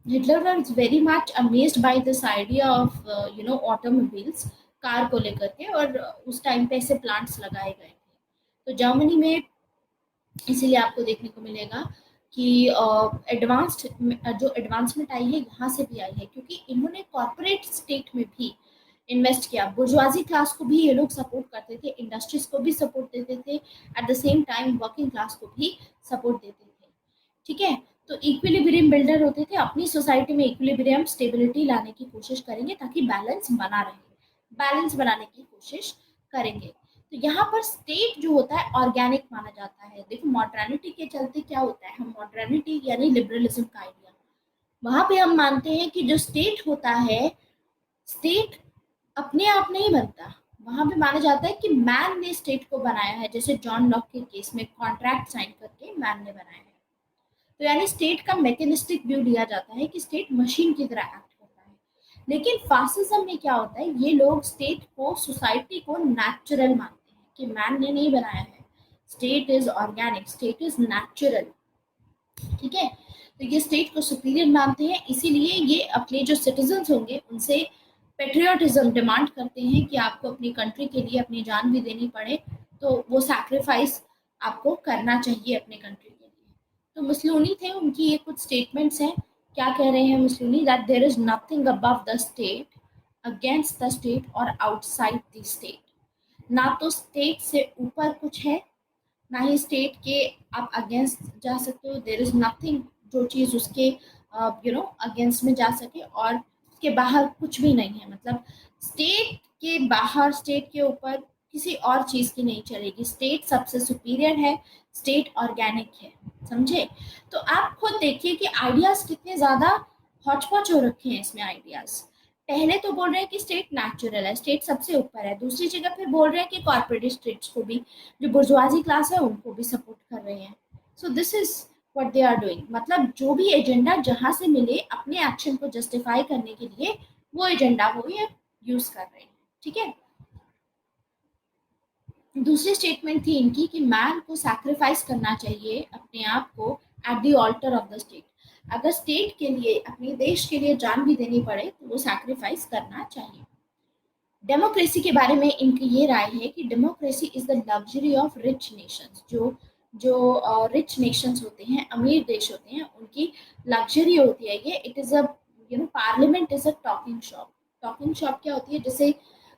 Hitler was very much amazed by this idea of automobiles, car को लेकर के। और उस टाइम पे ऐसे प्लांट्स लगाए गए थे। तो जर्मनी में इसीलिए आपको देखने को मिलेगा कि एडवांस्ड जो एडवांसमेंट आई है यहाँ से भी आई है, क्योंकि इन्होंने कॉर्पोरेट स्टेट में भी इन्वेस्ट किया। बुर्जुआजी क्लास को भी ये लोग सपोर्ट करते थे, इंडस्ट्रीज को भी सपोर्ट देते थे, at the same time working class को भी सपोर्ट देते थे, ठीक है। तो इक्विलिब्रियम बिल्डर होते थे, अपनी सोसाइटी में इक्विलिब्रियम स्टेबिलिटी लाने की कोशिश करेंगे ताकि बैलेंस बना रहे, बैलेंस बनाने की कोशिश करेंगे। तो यहाँ पर स्टेट जो होता है ऑर्गेनिक माना जाता है। देखो मॉडर्निटी के चलते क्या होता है, हम मॉडर्निटी यानी लिबरलिज्म का आइडिया, वहां पे हम मानते हैं कि जो स्टेट होता है, स्टेट अपने आप नहीं बनता। वहां पे माना जाता है कि मैन ने स्टेट को बनाया है, जैसे जॉन लॉक के केस में कॉन्ट्रैक्ट साइन करके मैन ने बनाया है। तो यानी स्टेट का मैकेनिस्टिक व्यू लिया जाता है कि स्टेट मशीन की तरह एक्ट करता है। लेकिन फासिज्म में क्या होता है, ये लोग स्टेट को, सोसाइटी को नेचुरल मानते हैं कि मैन ने नहीं बनाया है, state is organic, state is natural. ठीक है। तो ये स्टेट को सुपीरियर मानते हैं, इसीलिए ये अपने जो सिटीजन्स होंगे उनसे पेट्रियोटिज्म डिमांड करते हैं कि आपको अपनी कंट्री के लिए अपनी जान भी देनी पड़े, तो वो सैक्रिफाइस आपको करना चाहिए अपने कंट्री के लिए। तो मुस्लिनी थे, उनकी ये कुछ स्टेटमेंट्स हैं। क्या कह रहे हैं Mussolini, that there is nothing above the state, against the state और आउटसाइड द स्टेट। ना तो स्टेट से ऊपर कुछ है, ना ही स्टेट के आप अगेंस्ट जा सकते हो। देर इज नथिंग जो चीज़ उसके अगेंस्ट में जा सके, और उसके बाहर कुछ भी नहीं है। मतलब स्टेट के बाहर, स्टेट के ऊपर किसी और चीज़ की नहीं चलेगी। स्टेट सबसे सुपीरियर है, स्टेट ऑर्गेनिक है, समझे। तो आप खुद देखिए कि आइडियाज कितने ज़्यादा हॉच पॉच हो रखे हैं इसमें आइडियाज। पहले तो बोल रहे हैं कि स्टेट नेचुरल है, स्टेट सबसे ऊपर है, दूसरी जगह फिर बोल रहे हैं कि कॉर्पोरेट स्टेट्स को भी, जो बुर्जुआजी क्लास है उनको भी सपोर्ट कर रहे हैं। So this is what they are doing. मतलब जो भी एजेंडा जहां से मिले अपने एक्शन को जस्टिफाई करने के लिए, वो एजेंडा वो ये यूज कर रहे हैं। ठीक है। दूसरी स्टेटमेंट थी इनकी कि मैन को सैक्रिफाइस करना चाहिए अपने आप को at the alter of the state. अगर स्टेट के लिए, अपने देश के लिए जान भी देनी पड़े तो वो सैक्रिफाइस करना चाहिए। डेमोक्रेसी के बारे में इनकी ये राय है कि democracy is the luxury of rich Nations. जो जो रिच नेशंस होते हैं, अमीर देश होते हैं, उनकी लग्जरी होती है ये। It is a parliament is a talking shop. Talking shop क्या होती है, जैसे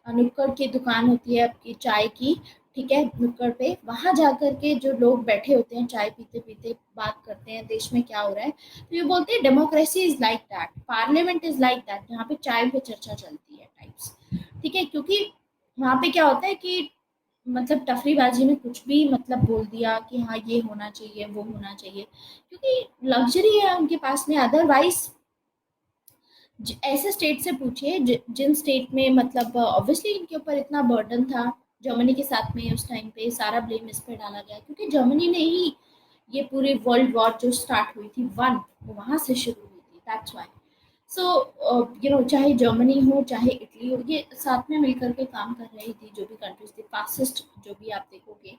नुक्कड़ की दुकान होती है आपकी चाय की, ठीक है, नुक्कड़ पे वहां जाकर के जो लोग बैठे होते हैं चाय पीते पीते बात करते हैं देश में क्या हो रहा है। तो ये बोलते हैं democracy is like that, parliament is like that, जहाँ पे चाय पे चर्चा चलती है टाइप्स। ठीक है, क्योंकि वहाँ पे क्या होता है कि मतलब टफरीबाजी में कुछ भी मतलब बोल दिया कि हाँ ये होना चाहिए वो होना चाहिए, क्योंकि लग्जरी है उनके पास में। अदरवाइज ऐसे स्टेट से पूछिए जिन स्टेट में मतलब ऑब्वियसली इनके ऊपर इतना बर्डन था, जर्मनी के साथ में उस टाइम पे सारा ब्लेम इस पे डाला गया, क्योंकि जर्मनी ने ही ये पूरी वर्ल्ड वॉर जो स्टार्ट हुई थी वन, वो वहां से शुरू हुई थी, दैट्स व्हाई। सो चाहे जर्मनी हो चाहे इटली हो, ये साथ में मिलकर के काम कर रही थी, जो भी कंट्रीज थी फासिस्ट जो भी आप देखोगे।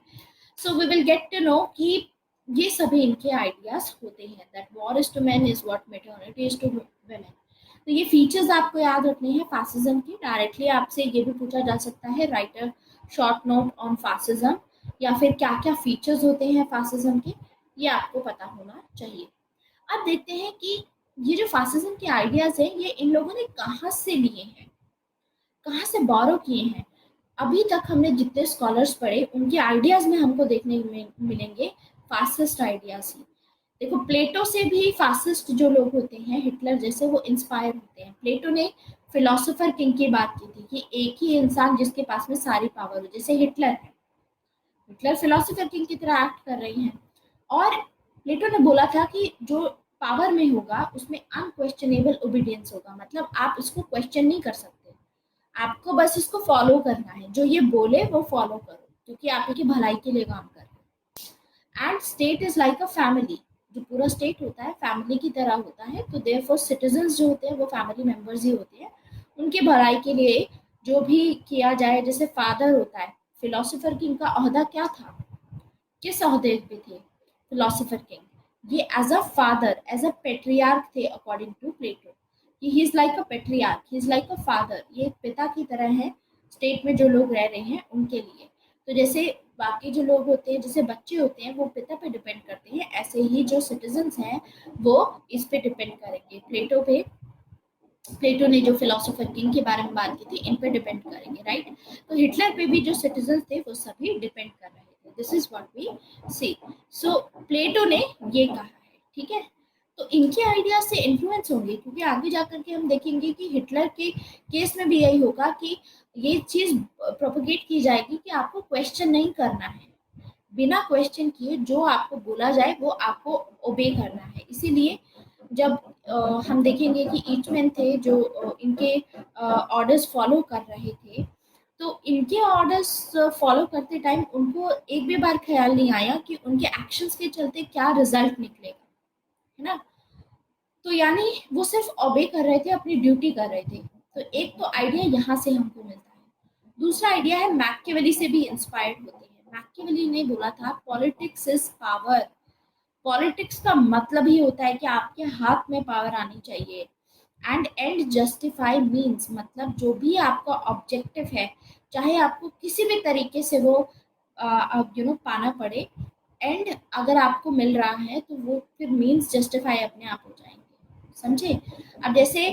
So we will get to know कि ये सभी इनके आइडियाज होते हैं, that war is to man is what maternity is to women. तो ये फीचर्स आपको याद रखने हैं फासिज्म की। डायरेक्टली आपसे ये भी पूछा जा सकता है, right a short note on fascism, या फिर क्या क्या फीचर्स होते हैं फासिज्म के, ये आपको पता होना चाहिए। अब देखते हैं कि ये जो फासिज्म के आइडियाज हैं ये इन लोगों ने कहाँ से लिए हैं, कहाँ से बोरो किए हैं। अभी तक हमने जितने स्कॉलर्स पढ़े उनके आइडियाज में हमको देखने में मिलेंगे फासिस्ट आइडियाज ही। देखो प्लेटो से भी फासिस्ट जो लोग होते हैं, हिटलर जैसे, वो इंस्पायर होते हैं। प्लेटो ने फिलोसोफर किंग की बात की थी कि एक ही इंसान जिसके पास में सारी पावर हो, जैसे हिटलर है, हिटलर फिलोसोफर किंग की तरह एक्ट कर रही हैं। और प्लेटो ने बोला था कि जो पावर में होगा उसमें अनक्वेश्चनेबल ओबीडियंस होगा, मतलब आप इसको क्वेश्चन नहीं कर सकते, आपको बस इसको फॉलो करना है, जो ये बोले वो फॉलो करो, क्योंकि आप की भलाई के लिए काम कर रहे हैं। And state is like a family, जो पूरा स्टेट होता है फैमिली की तरह होता है, तो देयरफॉर सिटीजन्स जो होते हैं वो फैमिली मेंबर्स ही होते हैं। उनके भलाई के लिए जो भी किया जाए, जैसे फादर होता है, फिलोसोफर किंग का ओहदा क्या था, किस ओहदे पे थे फिलोसोफर किंग, ये as a father, as a patriarch थे according to Plato. He is like a patriarch, he is like a father, ये एक पिता की तरह है स्टेट में जो लोग रह रहे हैं उनके लिए। तो जैसे बाकी जो लोग होते हैं, जैसे बच्चे होते हैं वो पिता पे डिपेंड करते हैं, ऐसे ही जो सिटीजन्स हैं वो इस पे डिपेंड करेंगे, प्लेटो पे। प्लेटो ने जो फिलोसोफर किंग के बारे में बात की थी, इन पे डिपेंड करेंगे, राइट। तो हिटलर पे भी जो सिटीजन थे वो सभी डिपेंड कर रहे थे। दिस इज व्हाट वी सी। सो प्लेटो ने ये कहा है, ठीक है। तो इनके आइडिया से इन्फ्लुएंस होंगे, क्योंकि आगे जाकर के हम देखेंगे कि हिटलर के केस में भी यही होगा कि ये चीज प्रोपोगेट की जाएगी कि आपको क्वेश्चन नहीं करना है, बिना क्वेश्चन किए जो आपको बोला जाए वो आपको ओबे करना है। इसीलिए जब हम देखेंगे कि ईचमैन थे जो इनके ऑर्डर्स फॉलो कर रहे थे, तो इनके ऑर्डर्स फॉलो करते टाइम उनको एक भी बार ख्याल नहीं आया कि उनके एक्शंस के चलते क्या रिजल्ट निकलेगा, है ना। तो यानी वो सिर्फ ओबे कर रहे थे, अपनी ड्यूटी कर रहे थे। तो एक तो आइडिया यहाँ से हमको मिलता है। दूसरा आइडिया है मैकियावेली से भी इंस्पायर्ड होती है। मैकियावेली ने बोला था पॉलिटिक्स इज पावर। पॉलिटिक्स का मतलब ही होता है कि आपके हाथ में पावर आनी चाहिए। एंड जस्टिफाई मीन्स, मतलब जो भी आपका ऑब्जेक्टिव है, चाहे आपको किसी भी तरीके से वो पाना पड़े, एंड अगर आपको मिल रहा है तो वो फिर मीन्स जस्टिफाई अपने आप हो जाएंगे, समझे। अब जैसे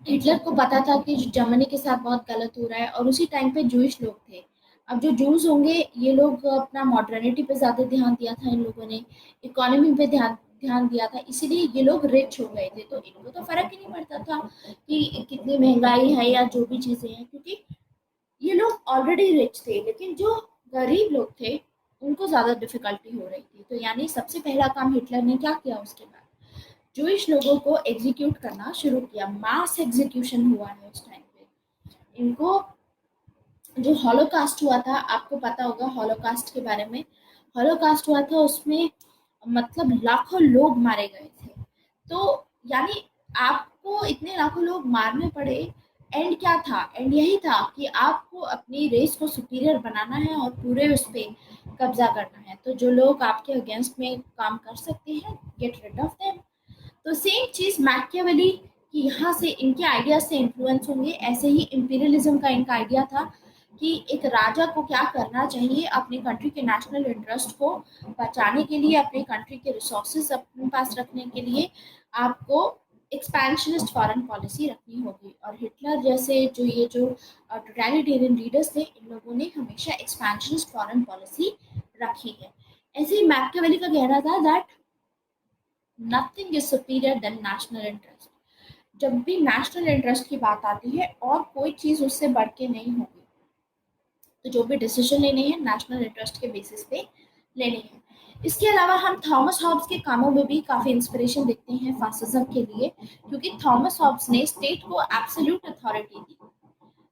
हिटलर को पता था कि जर्मनी के साथ बहुत गलत हो रहा है, और उसी टाइम पे जूइश लोग थे। अब जो जूस होंगे, ये लोग अपना मॉडर्निटी पे ज़्यादा ध्यान दिया था इन लोगों ने, इकोनॉमी पे ध्यान ध्यान दिया था, इसीलिए ये लोग रिच हो गए थे। तो इनको तो फर्क ही नहीं पड़ता था कि कितनी महंगाई है या जो भी चीज़ें हैं, क्योंकि ये लोग ऑलरेडी रिच थे। लेकिन जो गरीब लोग थे उनको ज़्यादा डिफिकल्टी हो रही थी। तो यानी सबसे पहला काम हिटलर ने क्या किया, उसके बाद जूइश लोगों को एग्जीक्यूट करना शुरू किया। मास एग्जीक्यूशन हुआ है उस टाइम पे। इनको जो हॉलोकास्ट हुआ था, आपको पता होगा हॉलोकास्ट के बारे में। हॉलोकास्ट हुआ था, उसमें मतलब लाखों लोग मारे गए थे। तो यानी आपको इतने लाखों लोग मारने पड़े। एंड क्या था, एंड यही था कि आपको अपनी रेस को सुपीरियर बनाना है और पूरे उस पे कब्जा करना है। तो जो लोग आपके अगेंस्ट में काम कर सकते हैं, गेट रिड ऑफ देम। तो सेम चीज मैकियावेली की यहाँ से इनके आइडिया से इन्फ्लुएंस होंगे। ऐसे ही इंपीरियलिज्म का इनका आइडिया था कि एक राजा को क्या करना चाहिए, अपनी कंट्री के नेशनल इंटरेस्ट को बचाने के लिए, अपने कंट्री के रिसोर्सेज अपने पास रखने के लिए आपको एक्सपेंशनिस्ट फॉरेन पॉलिसी रखनी होगी। और हिटलर जैसे जो टोटलिटेरियन लीडर्स थे, इन लोगों ने हमेशा एक्सपेंशनिस्ट फॉरेन पॉलिसी रखी है। ऐसे ही मैकियावेली का कहना था that nothing is superior than national interest. जब भी नेशनल इंटरेस्ट की बात आती है और कोई चीज उससे बढ़ के नहीं होगी। तो जो भी डिसीजन लेने हैं नेशनल इंटरेस्ट के बेसिस पे लेने हैं। इसके अलावा हम थॉमस हॉब्स के कामों में भी काफी इंस्पिरेशन देखते हैं फासिज्म के लिए, क्योंकि थॉमस हॉब्स ने स्टेट को एब्सोल्यूट अथॉरिटी दी।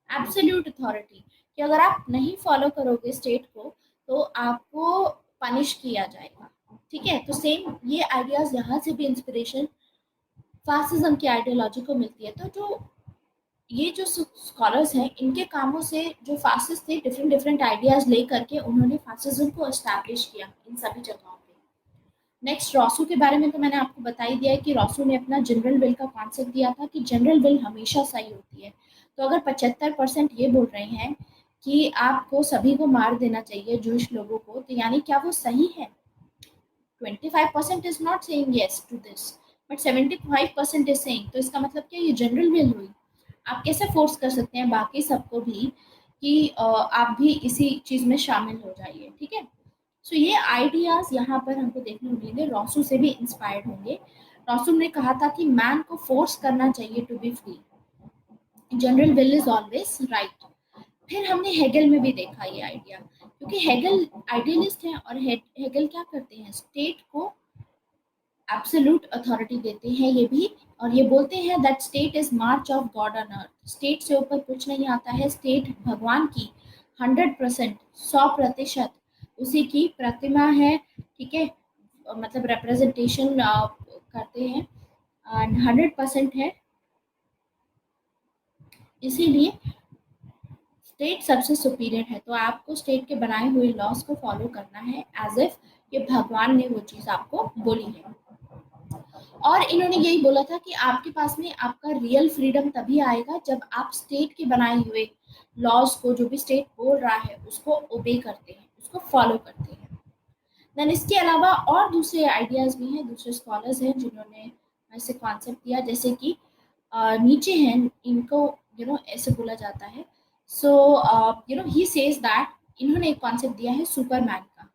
एब्सोल्यूट अथॉरिटी कि अगर आप नहीं फॉलो करोगे स्टेट को तो आपको पनिश किया जाएगा। ठीक है। तो सेम ये आइडियाज यहाँ से भी इंस्पिरेशन फासिज्म की आइडियोलॉजी को मिलती है। तो जो ये जो स्कॉलर्स हैं, इनके कामों से जो फासिस्ट थे डिफरेंट डिफरेंट आइडियाज ले करके उन्होंने फासिज्म को एस्टैब्लिश किया इन सभी जगहों पे। नेक्स्ट रॉसू के बारे में तो मैंने आपको बता ही दिया है कि रॉसू ने अपना जनरल विल का कॉन्सेप्ट दिया था कि जनरल विल हमेशा सही होती है। तो अगर 75% ये बोल रहे हैं कि आपको सभी को मार देना चाहिए जूश लोगों को, तो यानी क्या वो सही है। 25% is not saying yes to this, but 75% is saying. तो इसका मतलब क्या, ये जनरल विल हुई। आप कैसे फोर्स कर सकते हैं बाकी सबको भी कि आप भी इसी चीज में शामिल हो जाइए। ठीक है। सो ये आइडियाज यहाँ पर हमको देखने को मिलेंगे, रॉसू से भी इंस्पायर्ड होंगे। रॉसू ने कहा था कि मैन को फोर्स करना चाहिए to be free, general will is always right. फिर हमने हेगल में भी देखा ये आइडिया, क्योंकि हेगल आइडियलिस्ट हैं और हेगल क्या करते हैं, स्टेट को एब्सोल्यूट अथॉरिटी देते हैं ये भी। और ये बोलते हैं that state is March of God on earth. State से ऊपर कुछ नहीं आता है। स्टेट भगवान की 100%, 100% उसी की प्रतिमा है। ठीक है। मतलब रिप्रेजेंटेशन करते हैं, 100% है। इसीलिए स्टेट सबसे सुपीरियर है। तो आपको स्टेट के बनाए हुए लॉस को फॉलो करना है एज इफ ये भगवान ने वो चीज़ आपको बोली है। और इन्होंने यही बोला था कि आपके पास में आपका रियल फ्रीडम तभी आएगा जब आप स्टेट के बनाए हुए लॉज को, जो भी स्टेट बोल रहा है, उसको ओबे करते हैं, उसको फॉलो करते हैं। देन इसके अलावा और दूसरे आइडियाज भी हैं, दूसरे स्कॉलर्स हैं जिन्होंने ऐसे कॉन्सेप्ट दिया, जैसे कि नीचे हैं इनको ऐसे बोला जाता है। सो ही सेज दैट, इन्होंने एक कॉन्सेप्ट दिया है सुपरमैन का।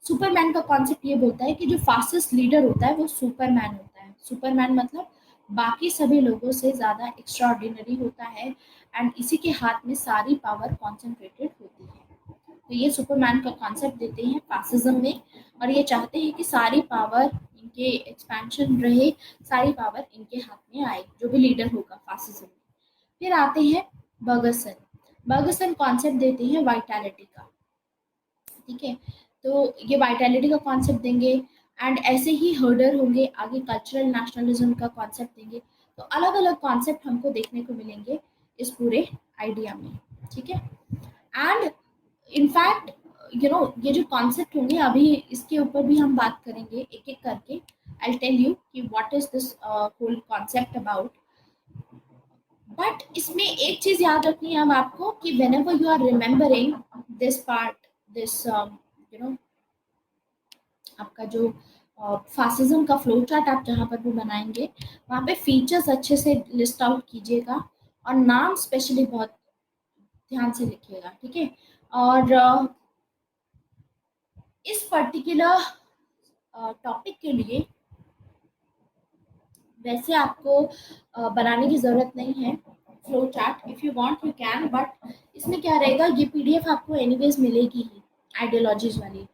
सुपरमैन का कॉन्सेप्ट ये बोलता है कि जो फास्टेस्ट लीडर होता है वो सुपरमैन होता है। सुपरमैन मतलब बाकी सभी लोगों से ज़्यादा एक्स्ट्रा ऑर्डिनरी होता है एंड इसी के हाथ में सारी पावर कॉन्सेंट्रेटेड होती है। तो ये सुपरमैन का कॉन्सेप्ट देते हैं फासिज्म में, और ये चाहते हैं कि सारी पावर इनके एक्सपेंशन रहे, सारी पावर इनके हाथ में आए, जो भी लीडर होगा फासिज्म में। फिर आते हैं बर्गसन। बर्गसन कॉन्सेप्ट देते हैं वाइटैलिटी का, ठीक है। तो ये वाइटैलिटी का कॉन्सेप्ट देंगे एंड ऐसे ही हर्डर होंगे, आगे कल्चरल नेशनलिज्म का कॉन्सेप्ट देंगे। तो अलग अलग कॉन्सेप्ट हमको देखने को मिलेंगे इस पूरे आइडिया में, ठीक है। एंड इनफैक्ट ये जो कॉन्सेप्ट होंगे अभी इसके ऊपर भी हम बात करेंगे एक एक करके। आई टेल यू कि what is this whole concept about. But इसमें एक चीज याद रखनी है अब आपको कि whenever you are remembering this part, this आपका जो फासिज्म का फ्लो चार्ट आप जहाँ पर भी बनाएंगे वहाँ पे फीचर्स अच्छे से लिस्ट आउट कीजिएगा और नाम स्पेशली बहुत ध्यान से लिखिएगा, ठीक है। और इस पर्टिकुलर टॉपिक के लिए वैसे आपको बनाने की ज़रूरत नहीं है flow chart. If you want you can, but इसमें क्या रहेगा, ये पीडीएफ आपको एनीवेज मिलेगी ही आइडियोलॉजीज वाली।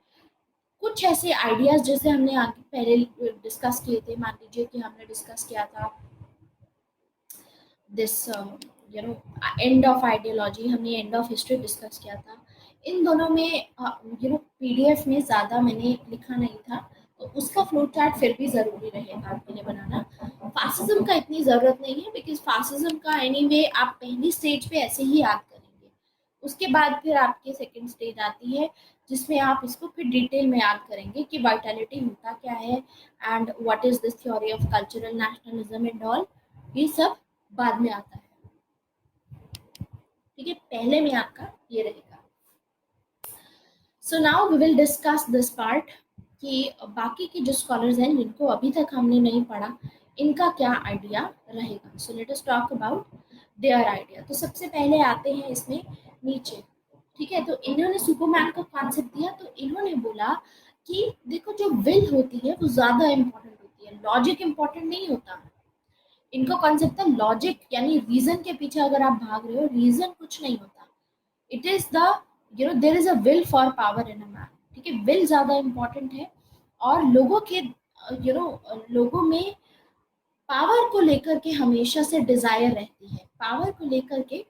कुछ ऐसे आइडियाज जैसे हमने आगे पहले डिस्कस किए थे, मान लीजिए कि हमने डिस्कस किया था दिस एंड ऑफ आइडियोलॉजी, हमने एंड ऑफ हिस्ट्री डिस्कस किया था। इन दोनों में पीडीएफ में ज़्यादा मैंने लिखा नहीं था, तो उसका फ्लो चार्ट फिर भी ज़रूरी रहेगा आपके लिए बनाना। फासिज्म का इतनी ज़रूरत नहीं है, बिकॉज फासिज्म का एनीवे आप पहली स्टेज पे ऐसे ही याद करेंगे। उसके बाद फिर आपकी सेकंड स्टेज आती है जिसमें आप इसको फिर डिटेल में याद करेंगे कि वाइटैलिटी होता क्या है and what is this theory of cultural nationalism and all. ये सब बाद में आता है, ठीक है। पहले में आपका ये रहेगा। So now we will discuss this part कि बाकी के जो स्कॉलर्स हैं जिनको अभी तक हमने नहीं पढ़ा, इनका क्या आइडिया रहेगा। So let us talk about their idea. तो सबसे पहले आते हैं इसमें नीचे, ठीक है। तो इन्होंने सुपरमैन का कॉन्सेप्ट दिया, तो इन्होंने बोला कि देखो जो विल होती है वो ज्यादा इंपॉर्टेंट होती है, लॉजिक इंपॉर्टेंट नहीं होता। इनका कॉन्सेप्ट था लॉजिक, यानी रीजन के पीछे अगर आप भाग रहे हो, रीजन कुछ नहीं होता। It is the there is a will for power in a man, ठीक है। विल ज्यादा इंपॉर्टेंट है और लोगों के लोगों में पावर को लेकर के हमेशा से डिजायर रहती है, पावर को लेकर के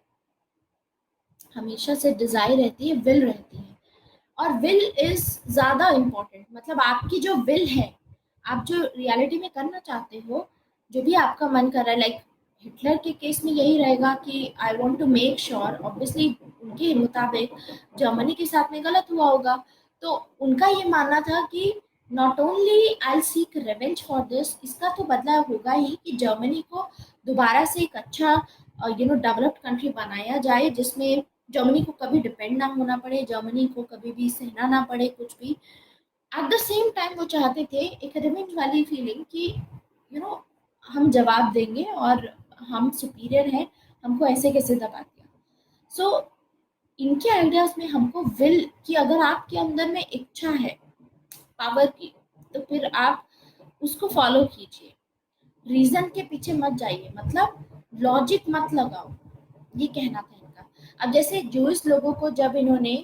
हमेशा से डिजायर रहती है, विल रहती है। और विल इज ज्यादा इम्पोर्टेंट, मतलब आपकी जो विल है, आप जो रियलिटी में करना चाहते हो, जो भी आपका मन कर रहा है, लाइक हिटलर के केस में यही रहेगा कि I want to make sure, obviously उनके मुताबिक जर्मनी के साथ में गलत हुआ होगा, तो उनका ये मानना था कि not only I seek revenge for this, इसका तो बदला होगा ही कि जर्मनी को दोबारा से एक अच्छा डेवलप्ड कंट्री बनाया जाए, जिसमें जर्मनी को कभी डिपेंड ना होना पड़े, जर्मनी को कभी भी सहना ना पड़े कुछ भी। एट द सेम टाइम वो चाहते थे एक रिवेंज वाली फीलिंग कि हम जवाब देंगे और हम सुपीरियर हैं, हमको ऐसे कैसे दबा दिया। सो इनके आइडियाज में हमको विल कि अगर आपके अंदर में इच्छा है पावर की, तो फिर आप उसको फॉलो कीजिए, रीजन के पीछे मत जाइए, मतलब लॉजिक मत लगाओ, ये कहना था इनका। अब जैसे जूस लोगों को जब इन्होंने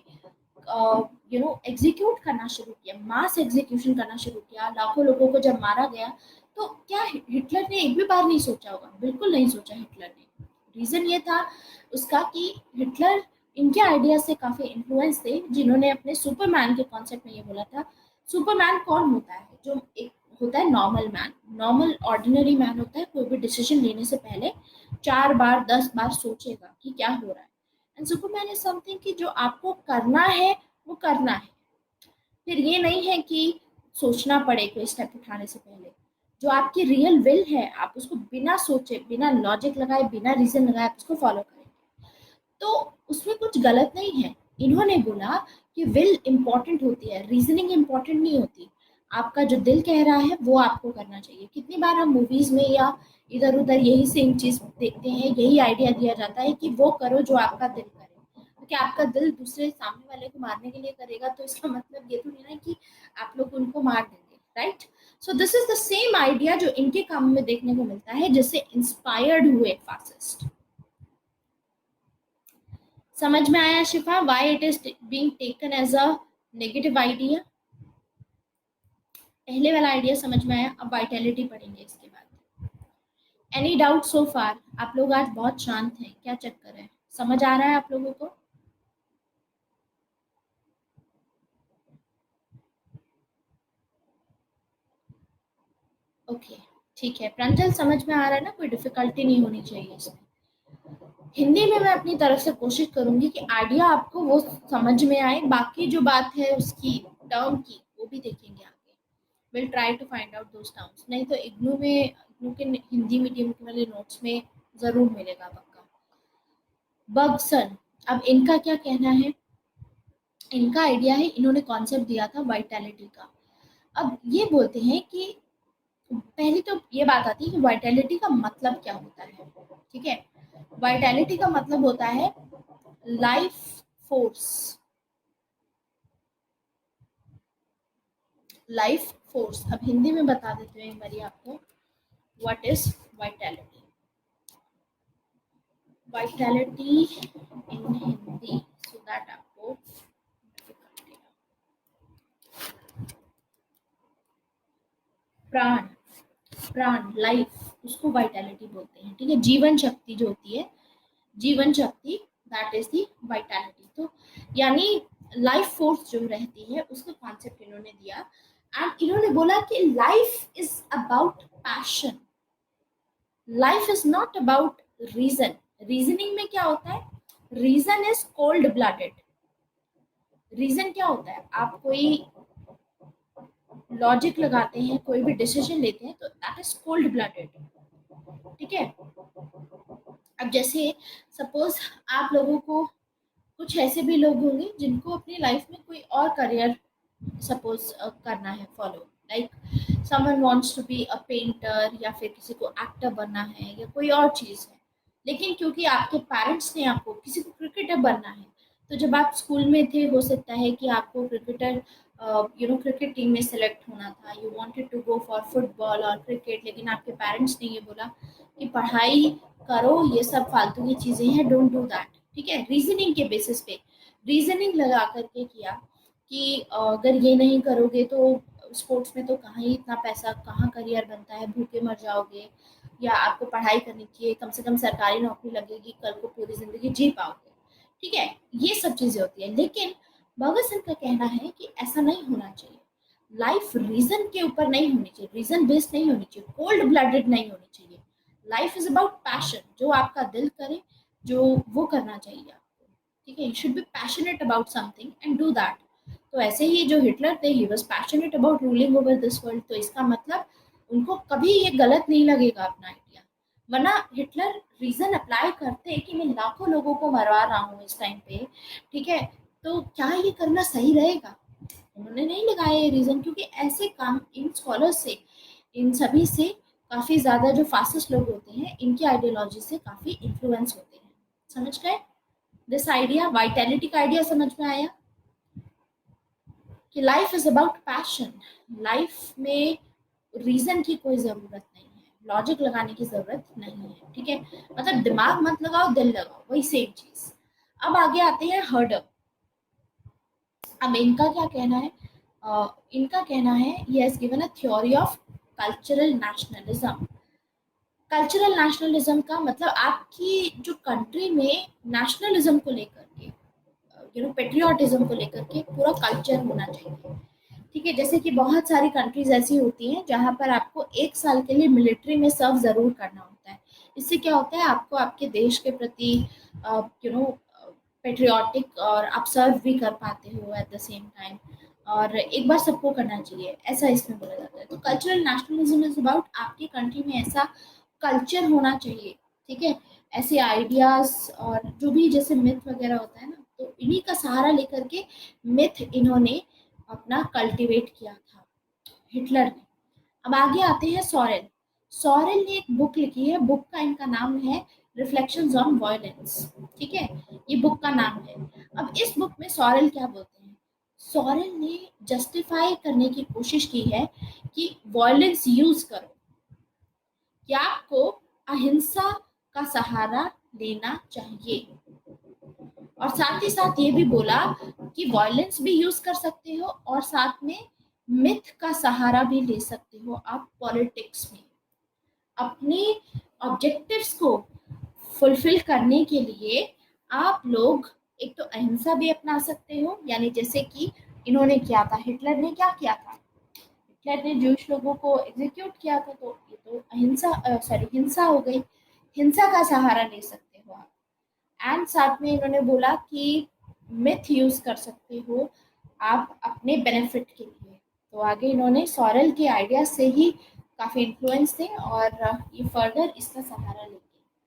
एग्जीक्यूट करना शुरू किया, मास एग्जीक्यूशन करना शुरू किया, लाखों लोगों को जब मारा गया, तो क्या हिटलर ने एक भी बार नहीं सोचा होगा? बिल्कुल नहीं सोचा हिटलर ने। रीजन ये था उसका कि हिटलर इनके आइडिया से काफी इन्फ्लुएंस थे, जिन्होंने अपने सुपरमैन के कॉन्सेप्ट में ये बोला था। सुपरमैन कौन होता है? जो एक होता है normal man, normal ordinary man होता है, कोई भी डिसीजन लेने से पहले 4 बार 10 बार सोचेगा कि क्या हो रहा है। एंड सुपरमैन इज समथिंग कि जो आपको करना है वो करना है, फिर ये नहीं है कि सोचना पड़े कोई स्टेप उठाने से पहले। जो आपकी रियल विल है, आप उसको बिना सोचे, बिना लॉजिक लगाए, बिना रीजन लगाए आप उसको फॉलो करेंगे, तो उसमें कुछ गलत नहीं है। इन्होंने बोला कि विल इंपॉर्टेंट होती है, रीजनिंग इंपॉर्टेंट नहीं होती। आपका जो दिल कह रहा है वो आपको करना चाहिए। कितनी बार हम मूवीज में या इधर उधर यही सेम चीज देखते हैं, यही आइडिया दिया जाता है कि वो करो जो आपका दिल करे, कि आपका दिल दूसरे सामने वाले को मारने के लिए करेगा तो इसका मतलब ये तो नहीं ना कि आप लोग उनको मार देंगे, right? So this is the same idea जो इनके काम में देखने को मिलता है, जिससे इंस्पायर्ड हुए फासिस्ट। समझ में आया Shifa why it is being taken as a negative idea? पहले वाला आइडिया समझ में आया, अब वाइटैलिटी पढ़ेंगे इसके बाद। एनी डाउट सो फार? आप लोग आज बहुत शांत हैं, क्या चक्कर है? समझ आ रहा है आप लोगों को? ओके, ठीक है। प्रांजल समझ में आ रहा है ना? कोई डिफिकल्टी नहीं होनी चाहिए इसमें। हिंदी में मैं अपनी तरफ से कोशिश करूंगी कि आइडिया आपको वो समझ में आए, बाकी जो बात है उसकी टर्म की वो भी देखेंगे आगे। Will try to find out those terms, नहीं तो इग्नू के हिंदी मीडियम के वाले नोट्स में जरूर मिलेगा पक्का। बगसन, अब इनका क्या कहना है? इनका आइडिया है, इन्होंने कॉन्सेप्ट दिया था वाइटैलिटी का। अब ये बोलते हैं कि पहली तो ये बात आती है कि वाइटैलिटी का मतलब क्या होता है, ठीक है? वाइटैलिटी का मतलब होता है लाइफ फोर्स। लाइफ फोर्स, अब हिंदी में बता देते हैं एक बारी आपको, what is vitality. Vitality in Hindi, so that आपको प्राण, प्राण लाइफ, उसको वाइटैलिटी बोलते हैं, ठीक है? जीवन शक्ति जो होती है, जीवन शक्ति, दैट इज दी वाइटैलिटी। तो यानी लाइफ फोर्स जो रहती है उसका कॉन्सेप्ट इन्होंने दिया। एंड इन्होंने बोला कि life is about passion, life is not about reason. Reasoning में क्या होता है? Reason is cold blooded. Reason क्या होता है? आप कोई लॉजिक लगाते हैं, कोई भी डिसीजन लेते हैं तो दैट इज कोल्ड ब्लडेड, ठीक है? अब जैसे सपोज आप लोगों को, कुछ ऐसे भी लोग होंगे जिनको अपनी लाइफ में कोई और करियर सपोज करना है follow, like someone wants to be a painter, या फिर किसी को एक्टर बनना है या कोई और चीज़ है। लेकिन क्योंकि आपके पेरेंट्स ने आपको, किसी को क्रिकेटर बनना है, तो जब आप स्कूल में थे हो सकता है कि आपको क्रिकेटर क्रिकेट टीम में सेलेक्ट होना था, you wanted to go for football और क्रिकेट, लेकिन आपके पेरेंट्स ने ये बोला कि पढ़ाई करो, ये सब फालतू की चीज़ें हैं, डोंट डू दैट, ठीक है? रीजनिंग के बेसिस पे, रीजनिंग लगा करके किया कि अगर ये नहीं करोगे तो स्पोर्ट्स में तो कहाँ ही इतना पैसा, कहाँ करियर बनता है, भूखे मर जाओगे, या आपको पढ़ाई करनी चाहिए, कम से कम सरकारी नौकरी लगेगी, कल को पूरी जिंदगी जी पाओगे, ठीक है? ये सब चीजें होती है। लेकिन भगत सिंह का कहना है कि ऐसा नहीं होना चाहिए। लाइफ रीजन के ऊपर नहीं होनी चाहिए, रीजन बेस्ड नहीं होनी चाहिए, कोल्ड ब्लडेड नहीं होनी चाहिए। लाइफ इज अबाउट पैशन, जो आपका दिल करे जो वो करना चाहिए आपको, ठीक है? You should be passionate about something and do that. तो ऐसे ही जो हिटलर थे, he was passionate about ruling over this world, तो इसका मतलब उनको कभी ये गलत नहीं लगेगा अपना आइडिया। वरना हिटलर रीजन अप्लाई करते कि मैं लाखों लोगों को मरवा रहा हूँ इस टाइम पे, ठीक है, तो क्या ये करना सही रहेगा? उन्होंने नहीं लगाया ये रीजन, क्योंकि ऐसे काम इन स्कॉलर्स से, इन सभी से काफी ज्यादा जो फासिस्ट लोग होते हैं, इनकी आइडियोलॉजी से काफी इन्फ्लुएंस होते हैं। समझ गए? दिस आइडिया, वाइटैलिटी का आइडिया समझ में आया कि life is about passion. Life में रीजन की कोई जरूरत नहीं है, लॉजिक लगाने की जरूरत नहीं है, ठीक है? मतलब दिमाग मत लगाओ, दिल लगाओ, वही सेम चीज। अब आगे आते हैं हर्डर। अब इनका क्या कहना है? इनका कहना है, he has given a theory of cultural nationalism. Cultural nationalism का मतलब आपकी जो कंट्री में नेशनलिज्म को लेकर के, पेट्रियाटिज्म को लेकर के पूरा कल्चर होना चाहिए, ठीक है? जैसे कि बहुत सारी कंट्रीज ऐसी होती हैं जहाँ पर आपको 1 साल के लिए मिलिट्री में सर्व जरूर करना होता है। इससे क्या होता है, आपको आपके देश के प्रति पेट्रियाटिक, और आप सर्व भी कर पाते हो एट द सेम टाइम, और एक बार सबको करना चाहिए, ऐसा इसमें बोला जाता है। तो कल्चरल नेशनलिज्म इज अबाउट आपकी कंट्री में ऐसा कल्चर होना चाहिए, ठीक है? ऐसे आइडियाज और जो भी जैसे मिथ वगैरह होता है ना, तो इन्हीं का सहारा लेकर के मिथ इन्होंने अपना कल्टीवेट किया था, हिटलर ने। अब आगे आते हैं सॉरेल। सॉरेल ने एक बुक लिखी है, बुक का इनका नाम है रिफ्लेक्शंस ऑन वायलेंस। ठीक है, ये बुक का नाम है। अब इस बुक में सॉरेल क्या बोलते हैं, सॉरेल ने जस्टिफाई करने की कोशिश की है कि वायलेंस यूज करो, क्या आपको अहिंसा का सहारा लेना चाहिए, और साथ ही साथ ये भी बोला कि वायलेंस भी यूज कर सकते हो और साथ में मिथ का सहारा भी ले सकते हो आप पॉलिटिक्स में। अपने ऑब्जेक्टिव्स को फुलफिल करने के लिए आप लोग एक तो अहिंसा भी अपना सकते हो, यानी जैसे कि इन्होंने किया था, हिटलर ने क्या किया था, हिटलर ने जूश लोगों को एग्जीक्यूट किया था, तो ये तो अहिंसा सॉरी हिंसा हो गई, हिंसा का सहारा ले सकते हो आप। एंड साथ में इन्होंने बोला कि मिथ यूज कर सकते हो आप अपने बेनिफिट के लिए। तो आगे इन्होंने सॉरेल के आइडिया से ही काफ़ी इन्फ्लुएंस थे और ये फर्दर इसका सहारा लेंगे,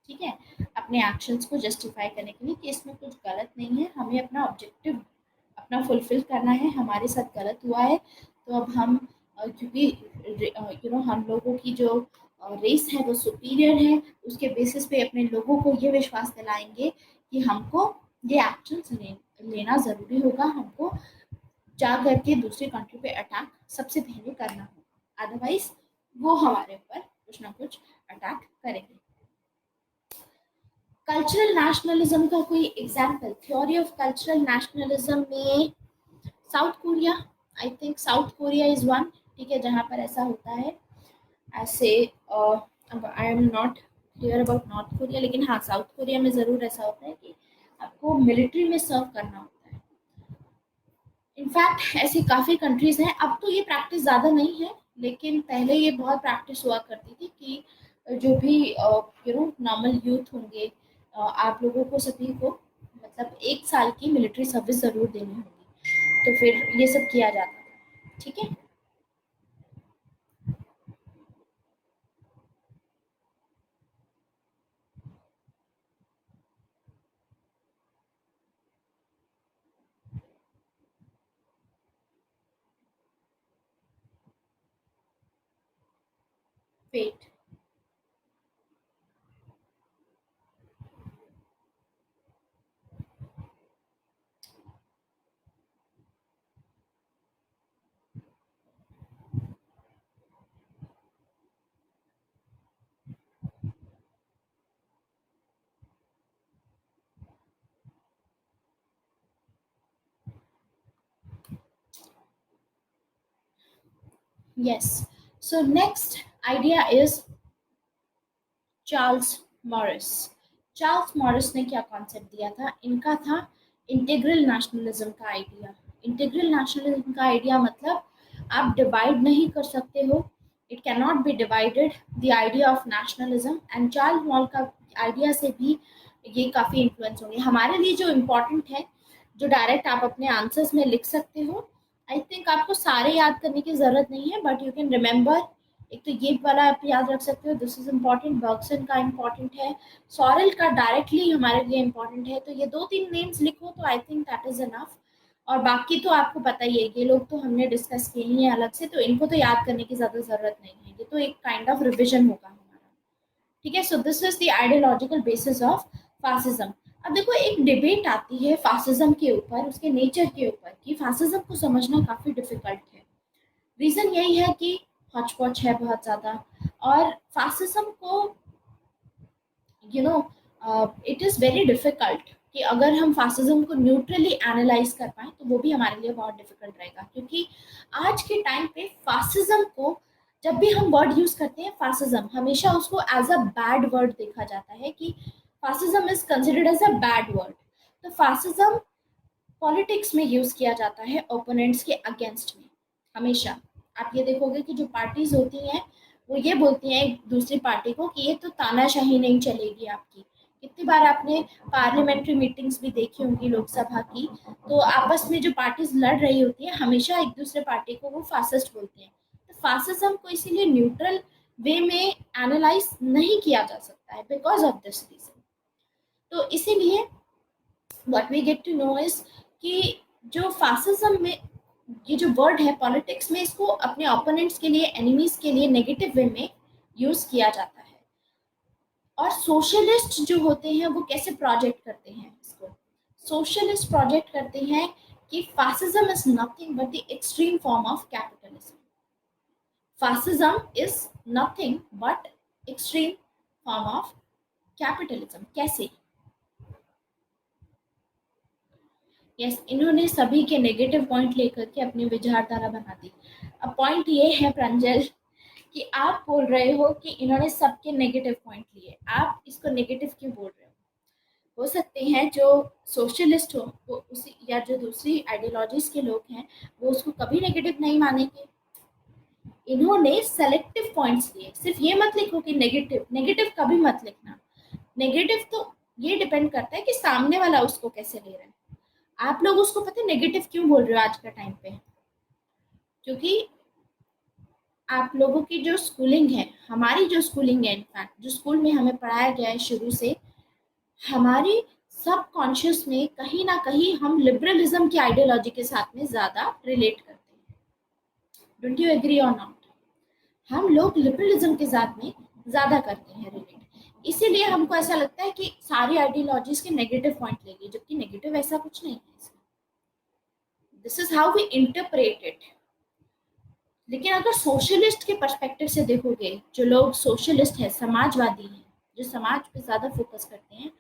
ठीक है, अपने एक्शंस को जस्टिफाई करने के लिए कि इसमें कुछ गलत नहीं है, हमें अपना ऑब्जेक्टिव अपना फुलफिल करना है, हमारे साथ गलत हुआ है तो अब हम क्योंकि हम लोगों की जो रेस है वो सुपीरियर है, उसके बेसिस पे अपने लोगों को ये विश्वास दिलाएंगे कि हमको ये एक्शंस लेना ज़रूरी होगा, हमको जा करके दूसरी कंट्री पे अटैक सबसे पहले करना होगा, अदरवाइज वो हमारे ऊपर कुछ ना कुछ अटैक करेंगे। कल्चरल नेशनलिज्म का कोई example, theory of cultural nationalism में South Korea, I think South Korea is one, ठीक है, जहाँ पर ऐसा होता है, ऐसे अब I am not clear about North Korea, लेकिन हाँ साउथ कोरिया में ज़रूर ऐसा होता है कि आपको मिलिट्री में सर्व करना होता है। इनफैक्ट ऐसी काफ़ी कंट्रीज़ हैं, अब तो ये प्रैक्टिस ज़्यादा नहीं है, लेकिन पहले ये बहुत प्रैक्टिस हुआ करती थी कि जो भी नॉर्मल यूथ होंगे, आप लोगों को सभी को मतलब 1 साल की मिलिट्री सर्विस ज़रूर देनी होगी, तो फिर ये सब किया जाता था, ठीक है। Wait, yes, so next idea is Charles Maurras. Charles Maurras ने क्या कॉन्सेप्ट दिया था, इनका था इंटीग्रल नेशनलिज्म का आइडिया। इंटीग्रल नेशनलिज्म का आइडिया मतलब आप डिवाइड नहीं कर सकते हो, it can not be divided, the idea of nationalism, and Charles Maurras का आइडिया से भी ये काफ़ी इन्फ्लुएंस होंगे हमारे लिए। जो इम्पोर्टेंट है, जो डायरेक्ट आप अपने आंसर्स में लिख सकते हो, आई थिंक आपको सारे याद करने की ज़रूरत नहीं है, बट यू कैन रिमेंबर, एक तो ये वाला आप याद रख सकते हो, दिस इज इम्पॉर्टेंट, बर्गसन का इम्पॉर्टेंट है, सॉरेल का डायरेक्टली हमारे लिए इम्पॉर्टेंट है, तो ये 2-3 नेम्स लिखो तो I think that is enough. और बाकी तो आपको पता ही है, ये लोग तो हमने डिस्कस किए ही हैं अलग से, तो इनको तो याद करने की ज़्यादा ज़रूरत नहीं है, ये तो एक काइंड ऑफ रिविजन होगा हमारा, ठीक है। So this is the ideological basis of fascism. अब देखो एक डिबेट आती है फासिज्म के ऊपर, उसके नेचर के ऊपर, कि फासिज्म को समझना काफ़ी डिफिकल्ट है। रीज़न यही है कि हॉच पॉच है बहुत ज़्यादा, और फासिज्म को you know it is very difficult कि अगर हम फासिज्म को न्यूट्रली एनालाइज कर पाएँ तो वो भी हमारे लिए बहुत डिफ़िकल्ट रहेगा, क्योंकि आज के टाइम पे फासिज्म को जब भी हम वर्ड यूज़ करते हैं, फासिज्म हमेशा उसको एज अ बैड वर्ड देखा जाता है, कि fascism is considered as a bad word. तो फासिज्म पॉलिटिक्स में यूज़ किया जाता है ओपोनेंट्स के अगेंस्ट में हमेशा। आप ये देखोगे कि जो पार्टीज होती हैं वो ये बोलती हैं एक दूसरी पार्टी को कि ये तो तानाशाही नहीं चलेगी आपकी। कितनी बार आपने पार्लियामेंट्री मीटिंग्स भी देखी होंगी लोकसभा की, तो आपस में जो पार्टीज लड़ रही होती है हमेशा एक दूसरे पार्टी को वो फासिस्ट बोलते हैं। तो फासिज्म को इसीलिए न्यूट्रल वे में एनालाइज नहीं किया जा सकता है बिकॉज ऑफ दिस रीजन। तो इसीलिए what we get to know is कि जो फासिज्म में ये जो वर्ड है पॉलिटिक्स में, इसको अपने ओपोनेंट्स के लिए, एनिमीज के लिए नेगेटिव वे में यूज किया जाता है। और सोशलिस्ट जो होते हैं वो कैसे प्रोजेक्ट करते हैं इसको? सोशलिस्ट प्रोजेक्ट करते हैं कि fascism is nothing but the extreme form of capitalism. Fascism is nothing but extreme form of capitalism. कैसे? यस, इन्होंने सभी के नेगेटिव पॉइंट लेकर के अपनी विचारधारा बना दी। अब पॉइंट ये है प्रांजल कि आप बोल रहे हो कि इन्होंने सबके नेगेटिव पॉइंट लिए, आप इसको नेगेटिव क्यों बोल रहे हो सकते हैं जो सोशलिस्ट हो वो उसी या जो दूसरी आइडियोलॉजीज के लोग हैं वो उसको कभी नेगेटिव नहीं मानेंगे। इन्होंने सेलेक्टिव पॉइंट्स लिए। सिर्फ ये मत लिखो कि नेगेटिव, नेगेटिव कभी मत लिखना। नेगेटिव तो ये डिपेंड करता है कि सामने वाला उसको कैसे ले रहा है। आप लोग उसको पता है नेगेटिव क्यों बोल रहे हो आज का टाइम पे? क्योंकि आप लोगों की जो स्कूलिंग है, हमारी जो स्कूलिंग है, इनफैक्ट जो स्कूल में हमें पढ़ाया गया है शुरू से, हमारी सब कॉन्शियस में कहीं ना कहीं हम लिबरलिज्म की आइडियोलॉजी के साथ में ज़्यादा रिलेट करते हैं। डोंट यू एग्री और नॉट? हम लोग लिबरलिज्म के साथ में ज़्यादा करते हैं रिलेट, इसीलिए हमको ऐसा लगता है कि सारी आइडियोलॉजीज के नेगेटिव पॉइंट लेंगे, जबकि नेगेटिव ऐसा कुछ नहीं है। This is how we interpret it. लेकिन अगर सोशलिस्ट के पर्सपेक्टिव से देखोगे, जो लोग सोशलिस्ट है, समाजवादी हैं, जो समाज पे ज़्यादा फोकस करते हैं,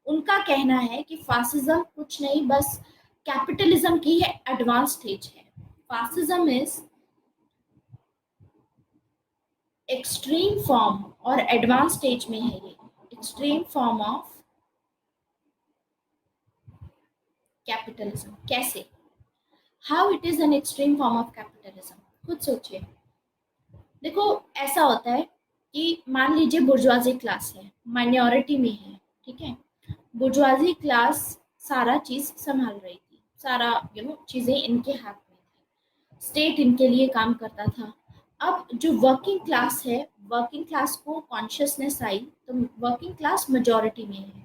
उनका कहना है कि फासिज्म कुछ नहीं, बस कैपिटलिज्म की है एडवांस स्टेज है। फासिज्म इज एक्सट्रीम फॉर्म और एडवांस स्टेज में है। ये एक्सट्रीम फॉर्म ऑफ कैपिटलिज्म। कैसे? How it is an extreme form of capitalism? खुद सोचिए। देखो, ऐसा होता है कि मान लीजिए बुर्जुआजी क्लास है, माइनॉरिटी में है, ठीक है। बुर्जुआजी क्लास सारा चीज संभाल रही थी, सारा चीजें इनके हाथ में थी, स्टेट इनके लिए काम करता था। अब जो वर्किंग क्लास है, वर्किंग क्लास को कॉन्शियसनेस आई, तो वर्किंग क्लास मेजॉरिटी में है,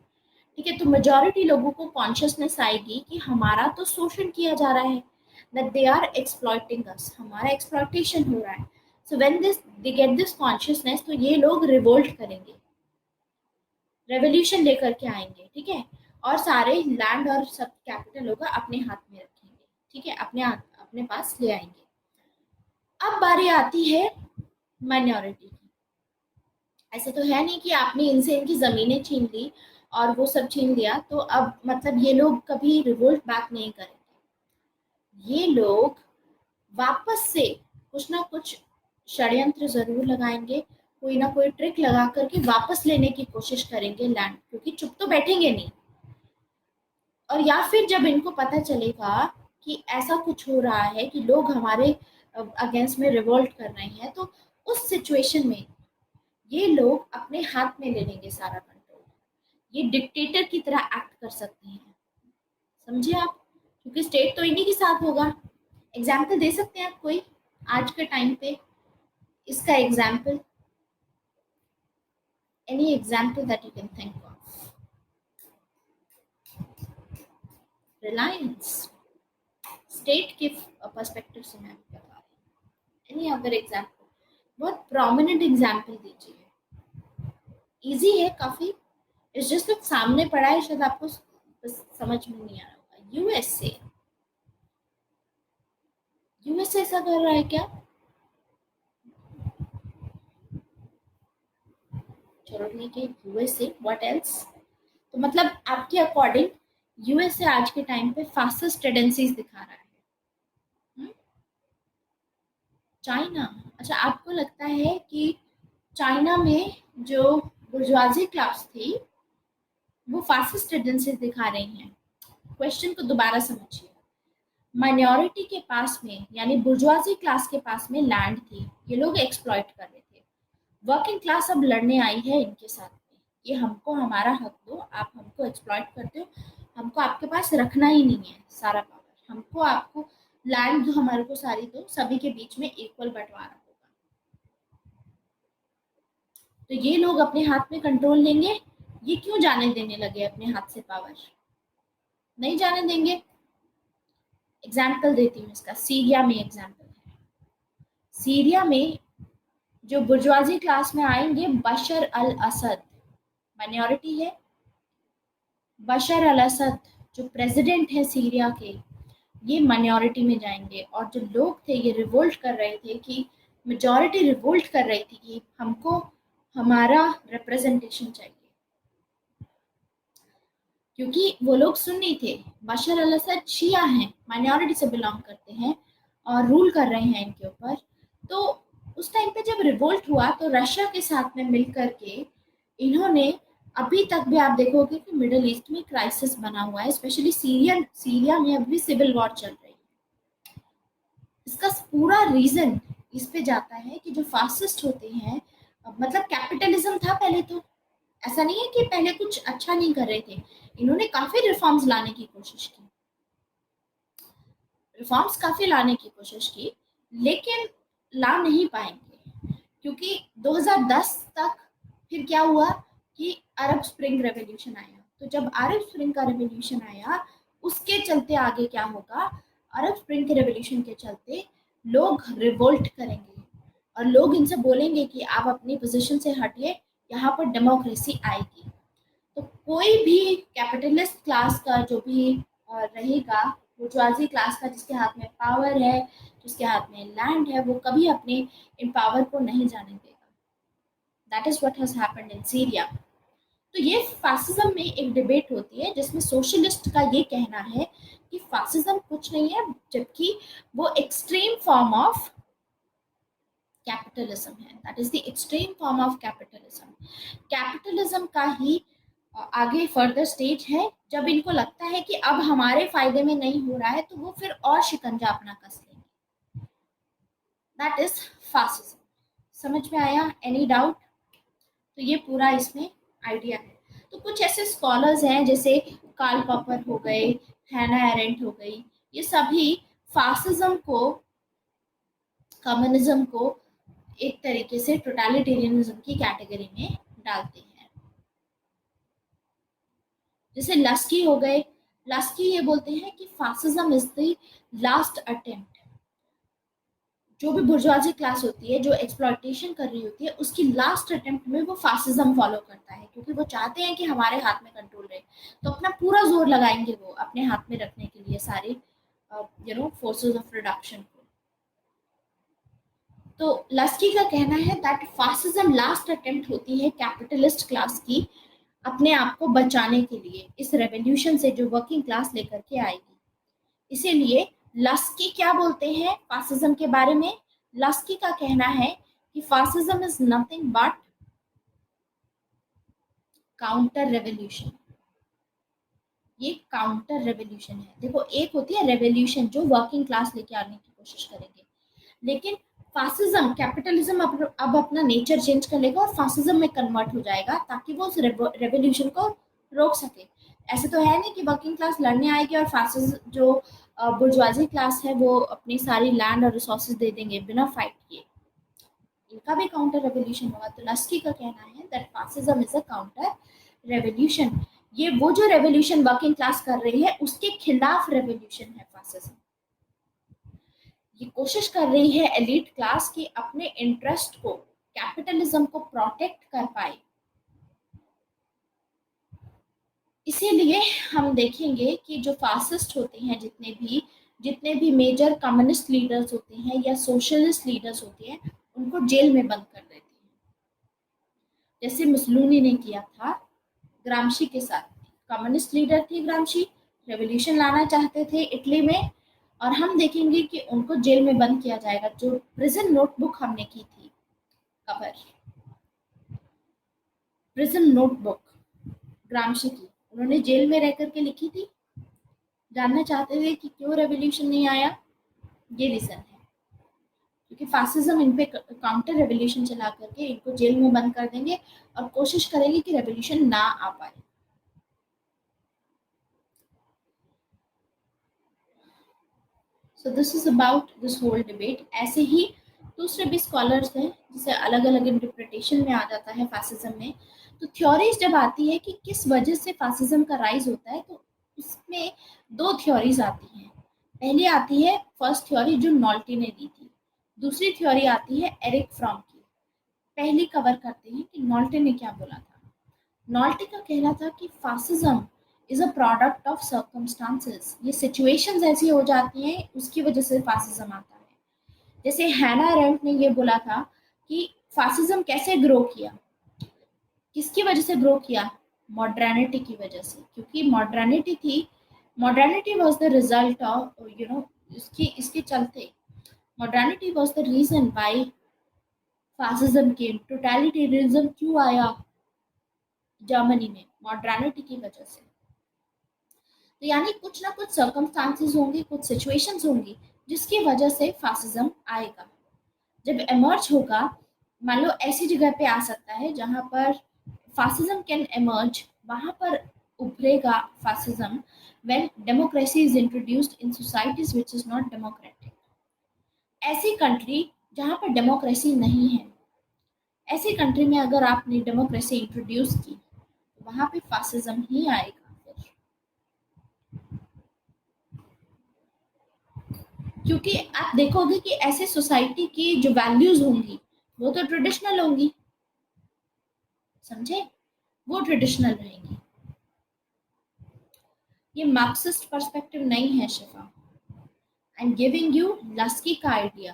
ठीक है। तो मेजॉरिटी लोगों को कॉन्शियसनेस आएगी कि हमारा तो शोषण किया जा रहा है, that they are exploiting us, हमारा एक्सप्लॉइटेशन हो रहा है। So when this they get this consciousness, तो ये लोग रिवोल्ट करेंगे, रेवोल्यूशन लेकर के आएंगे, ठीक है। और सारे लैंड और सब कैपिटल होगा अपने हाथ में रखेंगे, ठीक है, अपने पास ले आएंगे। अब बारी आती है माइनॉरिटी की। ऐसा तो है नहीं कि आपने इनसे इनकी जमीनें छीन ली और वो सब छीन लिया तो अब मतलब ये लोग कभी रिवोल्ट बैक नहीं करेंगे। ये लोग वापस से कुछ ना कुछ षड्यंत्र जरूर लगाएंगे, कोई ना कोई ट्रिक लगा करके वापस लेने की कोशिश करेंगे लैंड, क्योंकि चुप तो बैठेंगे नहीं। और या फिर जब इनको पता चलेगा कि ऐसा कुछ हो रहा है कि लोग हमारे अगेंस्ट में रिवोल्ट कर रहे हैं, तो उस सिचुएशन में ये लोग अपने हाथ में ले लेंगे सारा कंट्रोल। ये डिक्टेटर की तरह एक्ट कर सकते हैं, समझे आप? क्योंकि स्टेट तो इन्हीं के साथ होगा। एग्जाम्पल दे सकते हैं आप कोई आज के टाइम पे इसका example? Any example that you can think of? Reliance state के पर्सपेक्टिव से मैं बता रही हूँ। एनी अदर एग्जाम्पल, बहुत प्रोमिनेंट एग्जाम्पल दीजिए। इजी है काफी, इट्स जस्ट सामने पड़ा है, शायद आपको समझ में नहीं आ रहा होगा। यूएसए, यूएसए ऐसा कर रहा है क्या? चलो ठीक है, यूएसए, व्हाट एल्स? तो मतलब आपके अकॉर्डिंग यूएसए आज के टाइम पे फास्टेस्ट टेंडेंसीज दिखा रहा है। चाइना, अच्छा आपको लगता है कि चाइना में जो बुर्जुआजी क्लास थी वो फास्टेस्ट टेंडेंसीज दिखा रही हैं? क्वेश्चन को दोबारा समझिए। माइनॉरिटी के पास में यानी बुर्जुआजी क्लास के पास में लैंड थी, ये लोग एक्सप्लॉइट कर रहे थे। वर्किंग क्लास अब लड़ने आई है इनके साथ में, ये हमको हमारा हक दो, आप हमको एक्सप्लॉइट करते हो, हमको आपके पास रखना ही नहीं है सारा पावर, हमको आपको लैंड दो, हमारे को सारी दो, सभी के बीच में इक्वल बंटवारा होगा। तो ये लोग अपने हाथ में कंट्रोल लेंगे। ये क्यों जाने देने लगे अपने हाथ से पावर? नहीं जाने देंगे। एग्जाम्पल देती हूँ इसका, सीरिया में एग्जाम्पल है। सीरिया में जो बुर्जुआजी क्लास में आएंगे बशर अल असद, माइनॉरिटी है। बशर अल असद जो प्रेसिडेंट है सीरिया के, ये माइनॉरिटी में जाएंगे। और जो लोग थे ये रिवोल्ट कर रहे थे कि मेजॉरिटी रिवोल्ट कर रही थी कि हमको हमारा रिप्रेजेंटेशन चाहिए, क्योंकि वो लोग सुन्नी थे। बशर अल असद शिया हैं, माइनॉरिटी से बिलोंग करते हैं और रूल कर रहे हैं इनके ऊपर। तो उस टाइम पे जब रिवोल्ट हुआ तो रशिया के साथ में मिल करके इन्होंने, अभी तक भी आप देखोगे कि मिडिल ईस्ट में क्राइसिस बना हुआ है, स्पेशली सीरिया में अभी सिविल वॉर चल रही है। इसका पूरा रीजन इस पे जाता है कि जो फासिस्ट होते हैं, मतलब कैपिटलिज्म था पहले, तो ऐसा नहीं है कि पहले कुछ अच्छा नहीं कर रहे थे, इन्होंने काफी रिफॉर्म्स लाने की कोशिश की, लेकिन ला नहीं पाएंगे, क्योंकि 2010 तक फिर क्या हुआ कि अरब स्प्रिंग रेवोल्यूशन आया। तो जब अरब स्प्रिंग का रेवोल्यूशन आया, उसके चलते आगे क्या होगा, अरब स्प्रिंग के रेवोल्यूशन के चलते लोग रिवोल्ट करेंगे और लोग इनसे बोलेंगे कि आप अपनी पोजीशन से हटिए, यहाँ पर डेमोक्रेसी आएगी। तो कोई भी कैपिटलिस्ट क्लास का जो भी रहेगा, बुर्जुआजी क्लास का, जिसके हाथ में पावर है, जिसके हाथ में लैंड है, वो कभी अपने इन पावर को नहीं जाने देगा। That is what has happened in Syria. तो ये फासिज्म में एक डिबेट होती है जिसमें सोशलिस्ट का ये कहना है कि फासिज्म कुछ नहीं है, जबकि वो एक्सट्रीम फॉर्म ऑफ कैपिटलिज्म है। That is the extreme form of capitalism. Capitalism का ही आगे फर्दर स्टेज है, जब इनको लगता है कि अब हमारे फायदे में नहीं हो रहा है तो वो फिर और शिकंजा अपना कस लेंगे। That is fascism. समझ में आया? Any doubt? तो ये पूरा इसमें आइडिया है। तो कुछ ऐसे स्कॉलर्स हैं जैसे कार्ल पॉपर हो गए, हैना एरेंट हो गई, ये सभी फासिज्म को, कम्युनिज्म को एक तरीके से टोटलिटेरियनिज्म की कैटेगरी में डालते हैं। जैसे लस्की हो गए, लस्की ये बोलते हैं कि fascism is the last attempt. जो भी बुर्जुआजी क्लास होती है जो एक्सप्लॉयटेशन कर रही होती है, उसकी लास्ट अटेम्प्ट में वो फासिज्म फॉलो करता है, क्योंकि वो चाहते हैं कि हमारे हाथ में कंट्रोल रहे। तो अपना पूरा जोर लगाएंगे वो अपने हाथ में रखने के लिए सारे फोर्सेस ऑफ प्रोडक्शन को। तो लस्की का कहना है दैट फासिज्म लास्ट अटेम्प्ट होती है कैपिटलिस्ट क्लास की अपने आप को बचाने के लिए इस रेवोल्यूशन से जो वर्किंग क्लास लेकर के आएगी। इसीलिए लस्की क्या बोलते हैं फासिज्म के बारे में? लस्की का कहना है कि fascism is nothing but counter revolution. ये काउंटर रेवोल्यूशन है। देखो, एक होती है रेवोल्यूशन जो वर्किंग क्लास लेके आने की कोशिश करेंगे, लेकिन फासिज्म, कैपिटलिज्म अब अपना नेचर चेंज कर लेगा और फासिज्म में कन्वर्ट हो जाएगा ताकि वो उस रेवोल्यूशन को रोक सके। ऐसे तो है नहीं कि वर्किंग क्लास लड़ने आएगी और फासिज्म जो बुर्जुआजी क्लास है वो अपनी सारी लैंड और रिसोर्सेज दे देंगे बिना फाइट किए। इनका भी काउंटर रेवोल्यूशन होगा। तो लस्की का कहना है that fascism is a counter revolution. ये वो जो रेवोल्यूशन वर्किंग क्लास कर रही है उसके खिलाफ रेवोल्यूशन है फासिज्म। ये कोशिश कर रही है एलीट क्लास की अपने इंटरेस्ट को, कैपिटलिज्म को प्रोटेक्ट कर पाए। इसीलिए हम देखेंगे कि जो फासिस्ट होते हैं, जितने भी मेजर कम्युनिस्ट लीडर्स होते हैं या सोशलिस्ट लीडर्स होते हैं, उनको जेल में बंद कर देते हैं। जैसे मुसोलिनी ने किया था ग्रामशी के साथ। कम्युनिस्ट लीडर थे ग्रामशी, रेवोल्यूशन लाना चाहते थे इटली में, और हम देखेंगे कि उनको जेल में बंद किया जाएगा। जो प्रिजन नोटबुक हमने की थी कवर, प्रिजन नोटबुक ग्रामशी की, उन्होंने जेल में रह करके लिखी थी। जानना चाहते थे कि क्यों रेवोल्यूशन नहीं आया? ये रीजन है, क्योंकि फासिज्म इन पे काउंटर रेवोल्यूशन चला करके इनको जेल में बंद कर देंगे और कोशिश करेंगे कि रेवोल्यूशन ना आ पाए। So this is about this whole debate. ऐसे ही दूसरे भी स्कॉलर्स हैं जिसे अलग अलग इंटरप्रिटेशन में आ जाता है फासिज्म में। तो थ्योरीज जब आती है कि किस वजह से फासिज्म का राइज होता है, तो उसमें दो थ्योरीज आती हैं। पहली आती है फर्स्ट थ्योरी जो नॉल्टी ने दी थी, दूसरी थ्योरी आती है एरिक फ्रॉम की। पहली कवर करते हैं कि नॉल्टे ने क्या बोला था। नॉल्टे का कहना था कि fascism is a product of circumstances, ये सिचुएशंस ऐसी हो जाती हैं उसकी वजह से फासिज्म आता है। जैसे हैना अरेंट ने ये बोला था कि फासिज्म कैसे ग्रो किया, किसकी वजह से ग्रो किया, मॉडर्निटी की वजह से, क्योंकि मॉडर्निटी थी, modernity was the result of इसकी इसके चलते modernity was the reason why fascism came, totalitarianism क्यों आया जर्मनी में, मॉडर्निटी की वजह से। तो यानी कुछ ना कुछ सर्कमस्टांसेस होंगे, कुछ सिचुएशंस होंगी जिसकी वजह से फासिज्म आएगा। जब एमर्ज होगा, मान लो ऐसी जगह पे आ सकता है जहां पर फासिज्म कैन एमर्ज, वहां पर उभरेगा fascism when democracy is introduced in societies which is not democratic. ऐसी कंट्री जहां पर डेमोक्रेसी नहीं है, ऐसी कंट्री में अगर आपने डेमोक्रेसी इंट्रोड्यूस की तो वहां पे फासिज्म ही आएगा फिर, क्योंकि आप देखोगे कि ऐसे सोसाइटी की जो वैल्यूज होंगी वो तो ट्रेडिशनल होंगी, समझे, वो ट्रेडिशनल रहेंगी। ये मार्क्सिस्ट पर्सपेक्टिव नहीं है शिफा, आई एम गिविंग यू लस्की का आइडिया।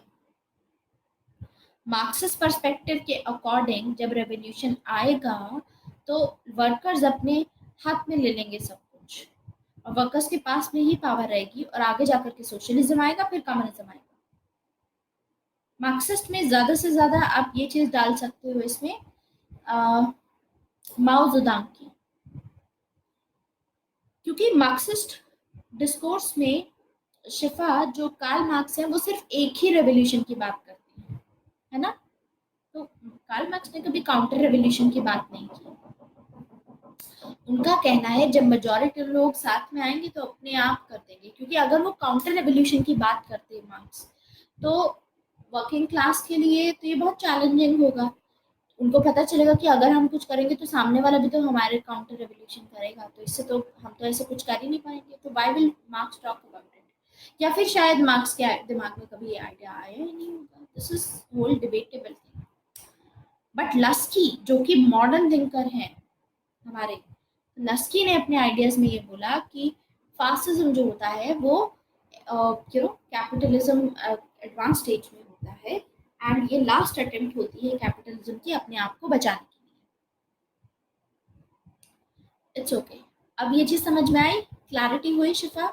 मार्क्सिस्ट पर्सपेक्टिव के अकॉर्डिंग जब रेवोल्यूशन आएगा तो वर्कर्स अपने हाथ में ले लेंगे सब कुछ, और वर्कर्स के पास में ही पावर रहेगी, और आगे जाकर के सोशलिज्म आएगा, फिर कम्युनिज्म आएगा। मार्क्सिस्ट में ज्यादा से ज्यादा आप ये चीज डाल सकते हो इसमें, माओ जुदांग की, क्योंकि मार्क्सिस्ट डिस्कोर्स में शिफा जो कार्ल मार्क्स है वो सिर्फ एक ही रेवोल्यूशन की बात करते हैं, है ना। तो कार्ल मार्क्स ने कभी काउंटर रेवोल्यूशन की बात नहीं की। उनका कहना है जब मेजॉरिटी लोग साथ में आएंगे तो अपने आप कर देंगे, क्योंकि अगर वो काउंटर रेवोल्यूशन की बात करते हैं मार्क्स, तो वर्किंग क्लास के लिए तो ये बहुत चैलेंजिंग होगा। उनको पता चलेगा कि अगर हम कुछ करेंगे तो सामने वाला भी तो हमारे काउंटर रेवोल्यूशन करेगा, तो इससे तो हम तो ऐसे कुछ कर ही नहीं पाएंगे, तो why will marks talk about it. या फिर शायद मार्क्स के दिमाग में कभी ये आइडिया आया ही नहीं होगा, this is whole debatable thing. But Laski जो कि मॉडर्न थिंकर हैं हमारे, लस्की ने अपने आइडियाज में ये बोला कि फासिज्म जो होता है वो कैपिटलिज्म एडवांस स्टेज में होता है, एंड ये लास्ट अटेम्प्ट होती है कैपिटलिज्म की अपने आप को बचाने के लिए। इट्स ओके, अब ये चीज समझ में आई, क्लैरिटी हुई शिफा।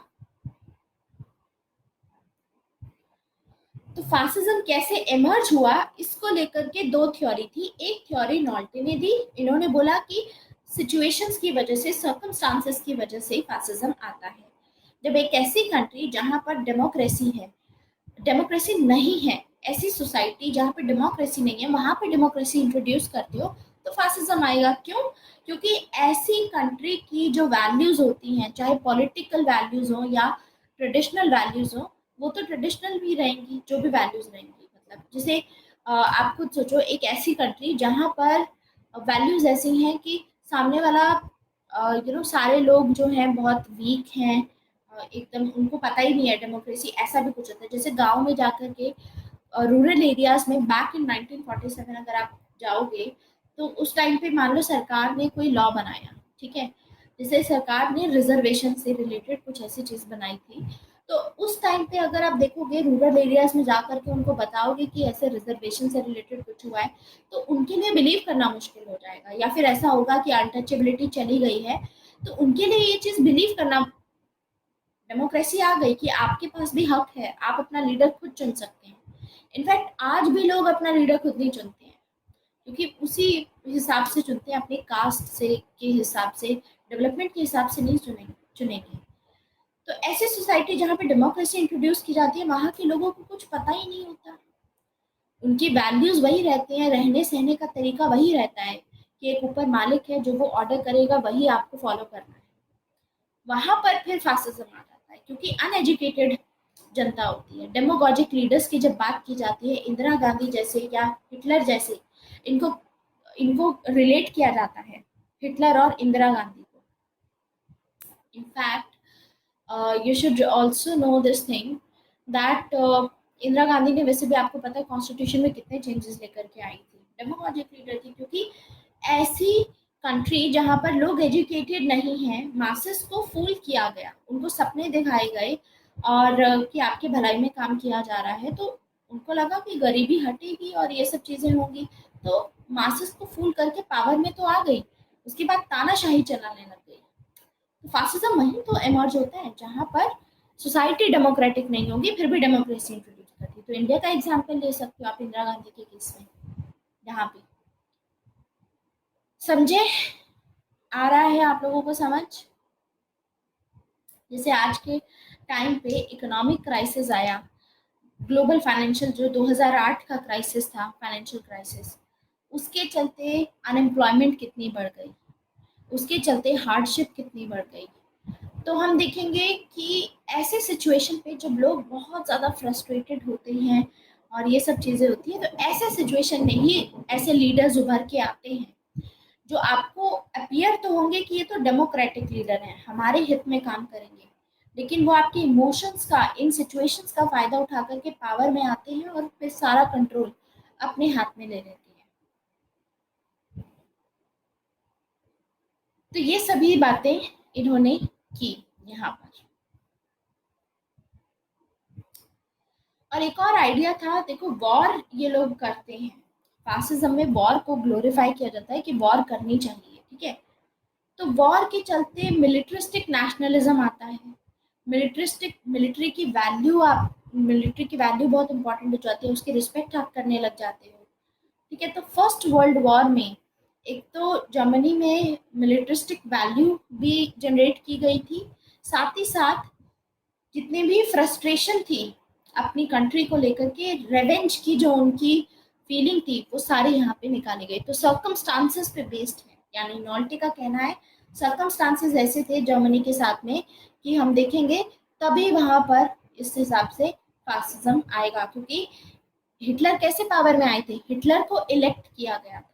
तो फासिज्म कैसे एमर्ज हुआ इसको लेकर के दो थ्योरी थी। एक थ्योरी नॉल्टे ने दी, इन्होंने बोला कि सिचुएशंस की वजह से, सर्कमस्टांसेस की वजह से फासिज्म आता है। जब एक ऐसी कंट्री जहां पर डेमोक्रेसी है, डेमोक्रेसी नहीं है, ऐसी सोसाइटी जहां पर डेमोक्रेसी नहीं है वहां पर डेमोक्रेसी इंट्रोड्यूस करते हो तो फासिज्म आएगा। क्यों? क्योंकि ऐसी कंट्री की जो वैल्यूज होती हैं, चाहे पॉलिटिकल वैल्यूज हो या ट्रेडिशनल वैल्यूज हो, वो तो ट्रेडिशनल भी रहेंगी, जो भी वैल्यूज रहेंगी। मतलब जैसे आप खुद सोचो, एक ऐसी कंट्री जहां पर वैल्यूज ऐसी हैं कि सामने वाला सारे लोग जो हैं बहुत वीक हैं, एकदम उनको पता ही नहीं है डेमोक्रेसी ऐसा भी कुछ होता है। जैसे गांव में जाकर के रूरल एरियाज में बैक इन 1947 अगर आप जाओगे तो उस टाइम पे मान लो सरकार ने कोई लॉ बनाया, ठीक है, जैसे सरकार ने रिजर्वेशन से रिलेटेड कुछ ऐसी चीज बनाई थी, तो उस टाइम पे अगर आप देखोगे रूरल एरियाज में जाकर के उनको बताओगे कि ऐसे रिजर्वेशन से रिलेटेड कुछ हुआ है, तो उनके लिए बिलीव करना मुश्किल हो जाएगा। या फिर ऐसा होगा कि अनटचेबिलिटी चली गई है, तो उनके लिए ये चीज बिलीव करना, डेमोक्रेसी आ गई कि आपके पास भी हक है, आप अपना लीडर खुद चुन सकते हैं। इनफैक्ट आज भी लोग अपना लीडर खुद नहीं चुनते हैं, क्योंकि उसी हिसाब से चुनते हैं, अपने कास्ट से के हिसाब से, डेवलपमेंट के हिसाब से नहीं चुनेंगे। तो ऐसी सोसाइटी जहाँ पे डेमोक्रेसी इंट्रोड्यूस की जाती है वहाँ के लोगों को कुछ पता ही नहीं होता, उनकी वैल्यूज वही रहते हैं, रहने सहने का तरीका वही रहता है कि एक ऊपर मालिक है जो वो ऑर्डर करेगा वही आपको फॉलो करना है। वहां पर फिर फासिज्म आ जाता है, क्योंकि अनएजुकेटेड जनता होती है। डेमोगोजिक लीडर्स की जब बात की जाती है, इंदिरा गांधी जैसे या हिटलर जैसे, इनको इनको रिलेट किया जाता है, हिटलर और इंदिरा गांधी को। In fact you should also know this thing that Indira Gandhi ने, वैसे भी आपको पता है कॉन्स्टिट्यूशन में कितने चेंजेस लेकर के आई थी, डेमोगोजिक लीडर थी, क्योंकि ऐसी कंट्री जहाँ पर लोग एजुकेटेड नहीं हैं, मासेस को फूल किया गया, उनको सपने दिखाए गए और कि आपकी भलाई में काम किया जा रहा है, तो उनको लगा कि गरीबी हटेगी और ये सब चीज़ें होंगी, तो मासेस को फूल करके पावर में तो आ गई, उसके बाद तानाशाही चलाने लग गई। तो फासिज्म वहीं तो इमर्ज होता है जहाँ पर सोसाइटी डेमोक्रेटिक नहीं होगी फिर भी डेमोक्रेसी इंट्रोड्यूस करती। तो इंडिया का एग्जाम्पल ले सकते हो आप इंदिरा गांधी के केस में, जहाँ पे समझे, आ रहा है आप लोगों को समझ। जैसे आज के टाइम पे इकोनॉमिक क्राइसिस आया, ग्लोबल फाइनेंशियल जो 2008 का क्राइसिस था, फाइनेंशियल क्राइसिस, उसके चलते अनएम्प्लॉयमेंट कितनी बढ़ गई, उसके चलते हार्डशिप कितनी बढ़ गई। तो हम देखेंगे कि ऐसे सिचुएशन पे जब लोग बहुत ज़्यादा फ्रस्ट्रेटेड होते हैं और ये सब चीज़ें होती हैं, तो ऐसे सिचुएशन में ही ऐसे लीडर्स उभर के आते हैं जो आपको अपीयर तो होंगे कि ये तो डेमोक्रेटिक लीडर हैं, हमारे हित में काम करेंगे, लेकिन वो आपके इमोशंस का, इन सिचुएशंस का फायदा उठा करके पावर में आते हैं और फिर सारा कंट्रोल अपने हाथ में ले लेते हैं। तो ये सभी बातें इन्होंने की यहाँ पर। और एक और आइडिया था, देखो वॉर ये लोग करते हैं, फासिज्म में वॉर को ग्लोरीफाई किया जाता है कि वॉर करनी चाहिए, ठीक है। तो वॉर के चलते मिलिट्रिस्टिक नेशनलिज्म आता है, मिलिट्रिस्टिक, मिलिट्री की वैल्यू बहुत इंपॉर्टेंट हो जाती है, उसकी रिस्पेक्ट आप करने लग जाते हो, ठीक है। तो फर्स्ट वर्ल्ड वॉर में एक तो जर्मनी में मिलिट्रिस्टिक वैल्यू भी जनरेट की गई थी, साथ ही साथ जितनी भी फ्रस्ट्रेशन थी अपनी कंट्री को लेकर के, रेवेंज की जो उनकी फीलिंग थी, वो सारी यहाँ पे निकाली गई। तो सर्कमस्टांसेस पे बेस्ड है, यानी नॉल्टी का कहना है सर्कमस्टांसेस ऐसे थे जर्मनी के साथ में कि हम देखेंगे तभी वहां पर इस हिसाब से फासिज्म आएगा, क्योंकि हिटलर कैसे पावर में आए थे, हिटलर को इलेक्ट किया गया था,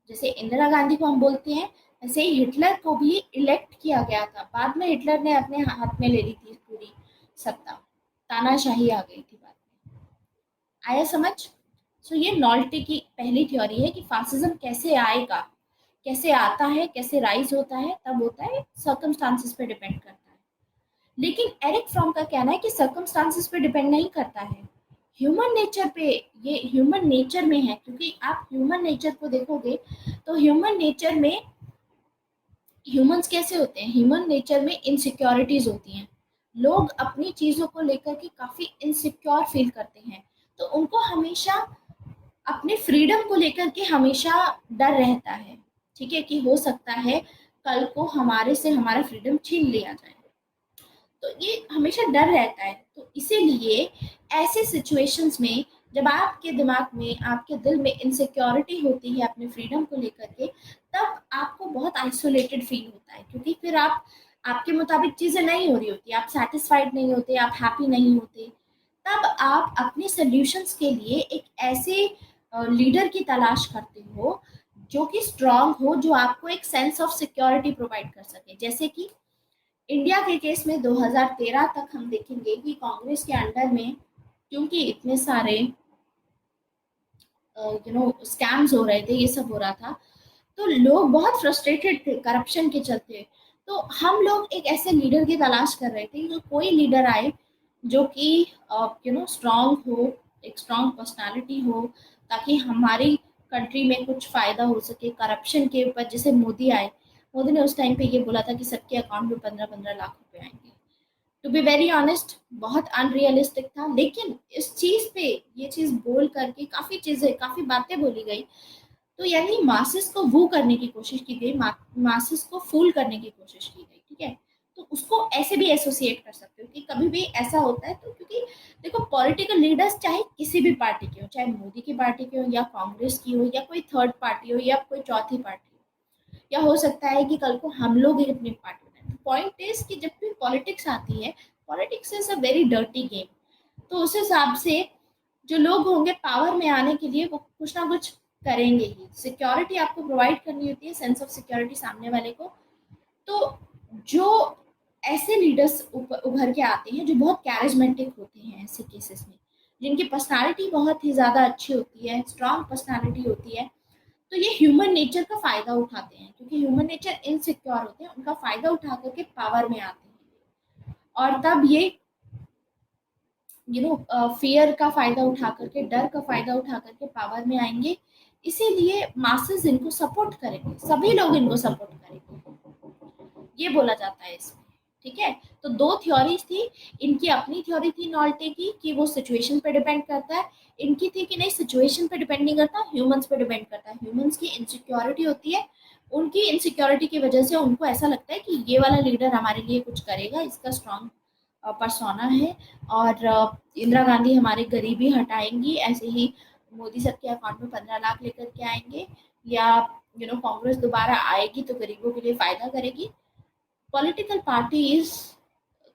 जैसे इंदिरा गांधी को हम बोलते हैं वैसे ही हिटलर को भी इलेक्ट किया गया था, बाद में हिटलर ने अपने हाथ में ले ली थी पूरी सत्ता, तानाशाही आ गई थी बाद में। आया समझ। सो ये नॉल्टी की पहली थ्योरी है कि फासिज्म कैसे आएगा, कैसे आता है, कैसे राइज होता है, तब होता है सर्कमस्टांसेस पे डिपेंड करता है। लेकिन एरिक फ्रॉम का कहना है कि सर्कमस्टांसेस पे डिपेंड नहीं करता है, ह्यूमन नेचर पे, ये ह्यूमन नेचर में है, क्योंकि आप ह्यूमन नेचर को देखोगे तो ह्यूमन नेचर में ह्यूमंस कैसे होते हैं, ह्यूमन नेचर में इनसिक्योरिटीज होती हैं, लोग अपनी चीज़ों को लेकर के काफ़ी इनसिक्योर फील करते हैं, तो उनको हमेशा अपने फ्रीडम को लेकर के हमेशा डर रहता है, ठीक है, कि हो सकता है कल को हमारे से हमारा फ्रीडम छीन लिया जाए, तो ये हमेशा डर रहता है। तो इसीलिए ऐसे सिचुएशंस में जब आपके दिमाग में, आपके दिल में इनसिक्योरिटी होती है अपने फ्रीडम को लेकर के, तब आपको बहुत आइसोलेटेड फील होता है, क्योंकि फिर आप, आपके मुताबिक चीज़ें नहीं हो रही होती, आप सेटिस्फाइड नहीं होते, आप हैप्पी नहीं होते, तब आप अपने सॉल्यूशंस के लिए एक ऐसे लीडर की तलाश करते हो जो कि स्ट्रांग हो, जो आपको एक सेंस ऑफ सिक्योरिटी प्रोवाइड कर सके। जैसे कि इंडिया के केस में 2013 तक हम देखेंगे कि कांग्रेस के अंडर में, क्योंकि इतने सारे स्कैम्स हो रहे थे, ये सब हो रहा था, तो लोग बहुत फ्रस्ट्रेटेड थे करप्शन के चलते। तो हम लोग एक ऐसे लीडर की तलाश कर रहे थे, जो कोई लीडर आए जो कि स्ट्रांग हो, एक स्ट्रांग पर्सनालिटी हो, ताकि हमारी कंट्री में कुछ फायदा हो सके करप्शन के ऊपर। जैसे मोदी आए, मोदी ने उस टाइम पे ये बोला था कि सबके अकाउंट में 15-15 लाख रुपए आएंगे। टू बी वेरी ऑनेस्ट बहुत अनरियलिस्टिक था, लेकिन इस चीज पे, ये चीज बोल करके काफी चीजें, काफी बातें बोली गई, तो यानी मासेस को वो करने की कोशिश की गई, मासेस को फूल करने की कोशिश की गई, ठीक है। तो उसको ऐसे भी एसोसिएट कर सकते हो कि कभी भी ऐसा होता है, तो क्योंकि देखो पॉलिटिकल लीडर्स चाहे किसी भी पार्टी के हो, चाहे मोदी की पार्टी के हो या कांग्रेस की हो या कोई थर्ड पार्टी हो या कोई चौथी पार्टी हो, या हो सकता है कि कल को हम लोग ही अपनी पार्टी बनाए। पॉइंट इज कि जब भी पॉलिटिक्स आती है, politics is a very dirty game, तो उस हिसाब से जो लोग होंगे पावर में आने के लिए वो कुछ ना कुछ करेंगे ही, सिक्योरिटी आपको प्रोवाइड करनी होती है, सेंस ऑफ सिक्योरिटी सामने वाले को। तो जो ऐसे लीडर्स उभर के आते हैं जो बहुत कैरिज्मेटिक होते हैं ऐसे केसेस में, जिनकी पर्सनालिटी बहुत ही ज़्यादा अच्छी होती है, स्ट्रांग पर्सनालिटी होती है, तो ये ह्यूमन नेचर का फायदा उठाते हैं, क्योंकि ह्यूमन नेचर इनसिक्योर होते हैं, उनका फायदा उठा करके पावर में आते हैं, और तब ये फियर का फायदा उठा करके, डर का फायदा उठा करके पावर में आएंगे। इसीलिए मासेस इनको सपोर्ट करेंगे, सभी लोग इनको सपोर्ट करेंगे, ये बोला जाता है इसमें। ठीक है, तो दो थ्योरीज थी। इनकी अपनी थ्योरी थी नॉल्टे की कि वो सिचुएशन पे डिपेंड करता है, इनकी थी कि नहीं, सिचुएशन पे डिपेंड नहीं करता, ह्यूमंस पे डिपेंड करता है। ह्यूमंस की इनसिक्योरिटी होती है, उनकी इनसिक्योरिटी की वजह से उनको ऐसा लगता है कि ये वाला लीडर हमारे लिए कुछ करेगा, इसका स्ट्रॉन्ग परसोना है, और इंदिरा गांधी हमारे गरीबी हटाएंगी, ऐसे ही मोदी सर के अकाउंट में 15 लाख लेकर के आएंगे, या कांग्रेस दोबारा आएगी तो गरीबों के लिए फायदा करेगी। पॉलिटिकल पार्टीज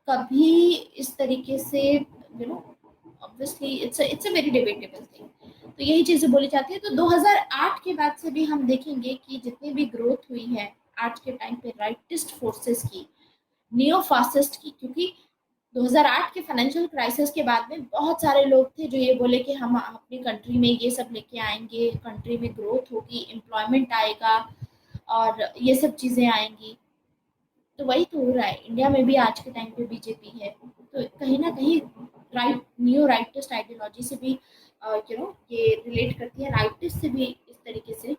कभी इस तरीके से obviously it's a very debatable thing, तो यही चीजें बोली जाती है। तो 2008 के बाद से भी हम देखेंगे कि जितनी भी ग्रोथ हुई है आज के टाइम पे राइटिस्ट फोर्सेस की, नियो फासिस्ट की, क्योंकि 2008 के फाइनेंशियल क्राइसिस के बाद में बहुत सारे लोग थे जो ये बोले कि हम अपनी कंट्री में ये सब लेके आएंगे, कंट्री में ग्रोथ होगी, एम्प्लॉयमेंट आएगा, और ये सब चीजें आएंगी। तो वही तो हो रहा है इंडिया में भी आज के टाइम पे बीजेपी है, तो कहीं ना कहीं न्यू राइटिस्ट आइडियोलॉजी से भी ये रिलेट करती है, राइटिस्ट से भी इस तरीके से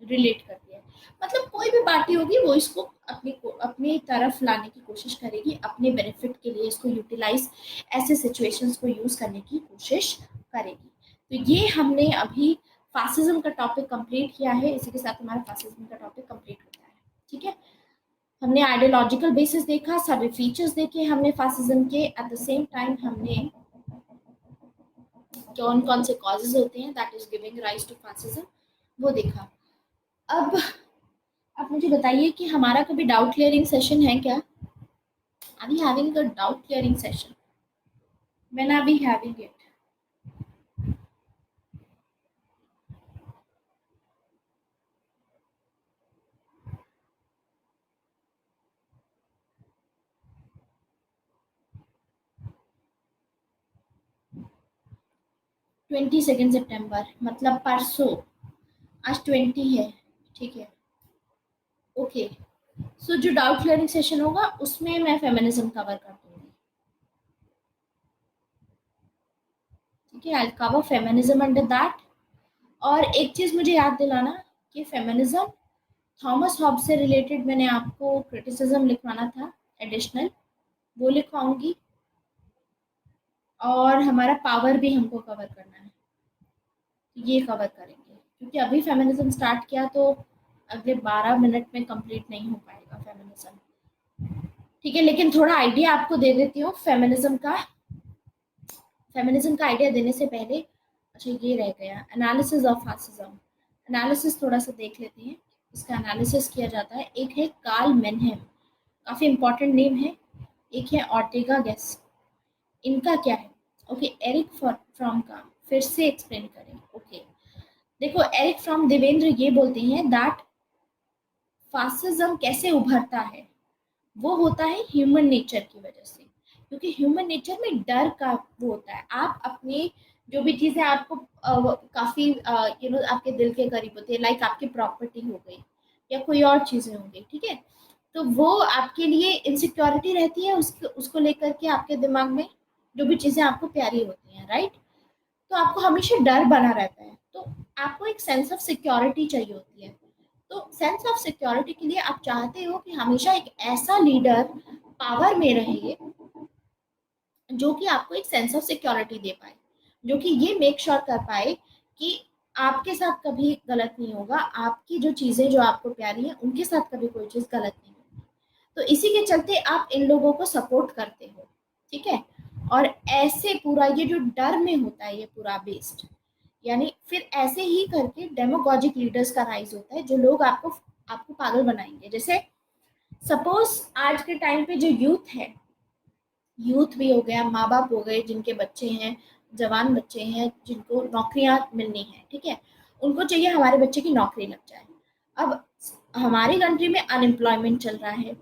रिलेट करती है। मतलब कोई भी पार्टी होगी वो इसको अपनी तरफ लाने की कोशिश करेगी, अपने बेनिफिट के लिए इसको यूटिलाइज, ऐसे सिचुएशंस को यूज करने की कोशिश करेगी। तो ये हमने अभी फासिज्म का टॉपिक कंप्लीट किया है, इसी के साथ हमारा फासिज्म का टॉपिक कंप्लीट होता है। ठीक है, हमने आइडियोलॉजिकल बेसिस देखा, सारे फीचर्स देखे हमने फासिज्म के, एट द सेम टाइम हमने कौन कौन से कॉजेज होते हैं that is giving rise to fascism वो देखा। अब आप मुझे बताइए कि हमारा कभी डाउट क्लियरिंग सेशन है क्या? Are we having a doubt clearing session? When are we having it? 22 सितंबर, मतलब परसों। आज 20 है, ठीक है, ओके। सो जो डाउट क्लियरिंग सेशन होगा उसमें मैं फेमिनिज्म कवर कर दूंगी। ठीक है, I cover feminism under that. और एक चीज मुझे याद दिलाना कि फेमिनिज्म थॉमस हॉब्स से रिलेटेड मैंने आपको क्रिटिसिज्म लिखवाना था एडिशनल, वो लिखवाऊंगी। और हमारा पावर भी हमको कवर करना है, ये कवर करेंगे, क्योंकि अभी फेमिनिज्म स्टार्ट किया तो अगले 12 मिनट में कंप्लीट नहीं हो पाएगा फेमिनिज्म। ठीक है, लेकिन थोड़ा आइडिया आपको दे देती हूँ फेमिनिज्म का। फेमिनिज्म का आइडिया देने से पहले, अच्छा ये रह गया एनालिसिस ऑफ फासिज्म। एनालिसिस थोड़ा सा देख लेते हैं, इसका एनालिसिस किया जाता है। एक है कार्ल मेनहेम, काफी इंपॉर्टेंट नेम है। एक है ऑर्टेगा गेस, इनका क्या है? ओके, एरिक फ्रॉम का फिर से एक्सप्लेन करें। ओके, देखो एरिक फ्रॉम देवेंद्र ये बोलते हैं दैट फासिज्म कैसे उभरता है, वो होता है ह्यूमन नेचर की वजह से, क्योंकि ह्यूमन नेचर में डर का वो होता है। आप अपने जो भी चीजें आपको काफी आपके दिल के करीब होती है, लाइक आपकी प्रॉपर्टी हो गई या कोई और चीजें हो गई, ठीक है, तो वो आपके लिए इनसिक्योरिटी रहती है, उसको लेकर के आपके दिमाग में जो भी चीजें आपको प्यारी होती हैं, राइट, तो आपको हमेशा डर बना रहता है, तो आपको एक सेंस ऑफ सिक्योरिटी चाहिए होती है। तो सेंस ऑफ सिक्योरिटी के लिए आप चाहते हो कि हमेशा एक ऐसा लीडर पावर में रहे जो कि आपको एक सेंस ऑफ सिक्योरिटी दे पाए, जो कि ये मेक श्योर कर पाए कि आपके साथ कभी गलत नहीं होगा, आपकी जो चीजें जो आपको प्यारी हैं उनके साथ कभी कोई चीज गलत नहीं होगी। तो इसी के चलते आप इन लोगों को सपोर्ट करते हो, ठीक है। और ऐसे पूरा ये जो डर में होता है ये पूरा बेस्ड, यानी फिर ऐसे ही करके डेमोगोजिक लीडर्स का राइज होता है, जो लोग आपको आपको पागल बनाएंगे। जैसे सपोज आज के टाइम पे जो यूथ है, यूथ भी हो गया, माँ बाप हो गए जिनके बच्चे हैं, जवान बच्चे हैं जिनको नौकरियां मिलनी है, ठीक है, उनको चाहिए हमारे बच्चे की नौकरी लग जाए। अब हमारी कंट्री में अनएम्प्लॉयमेंट चल रहा है,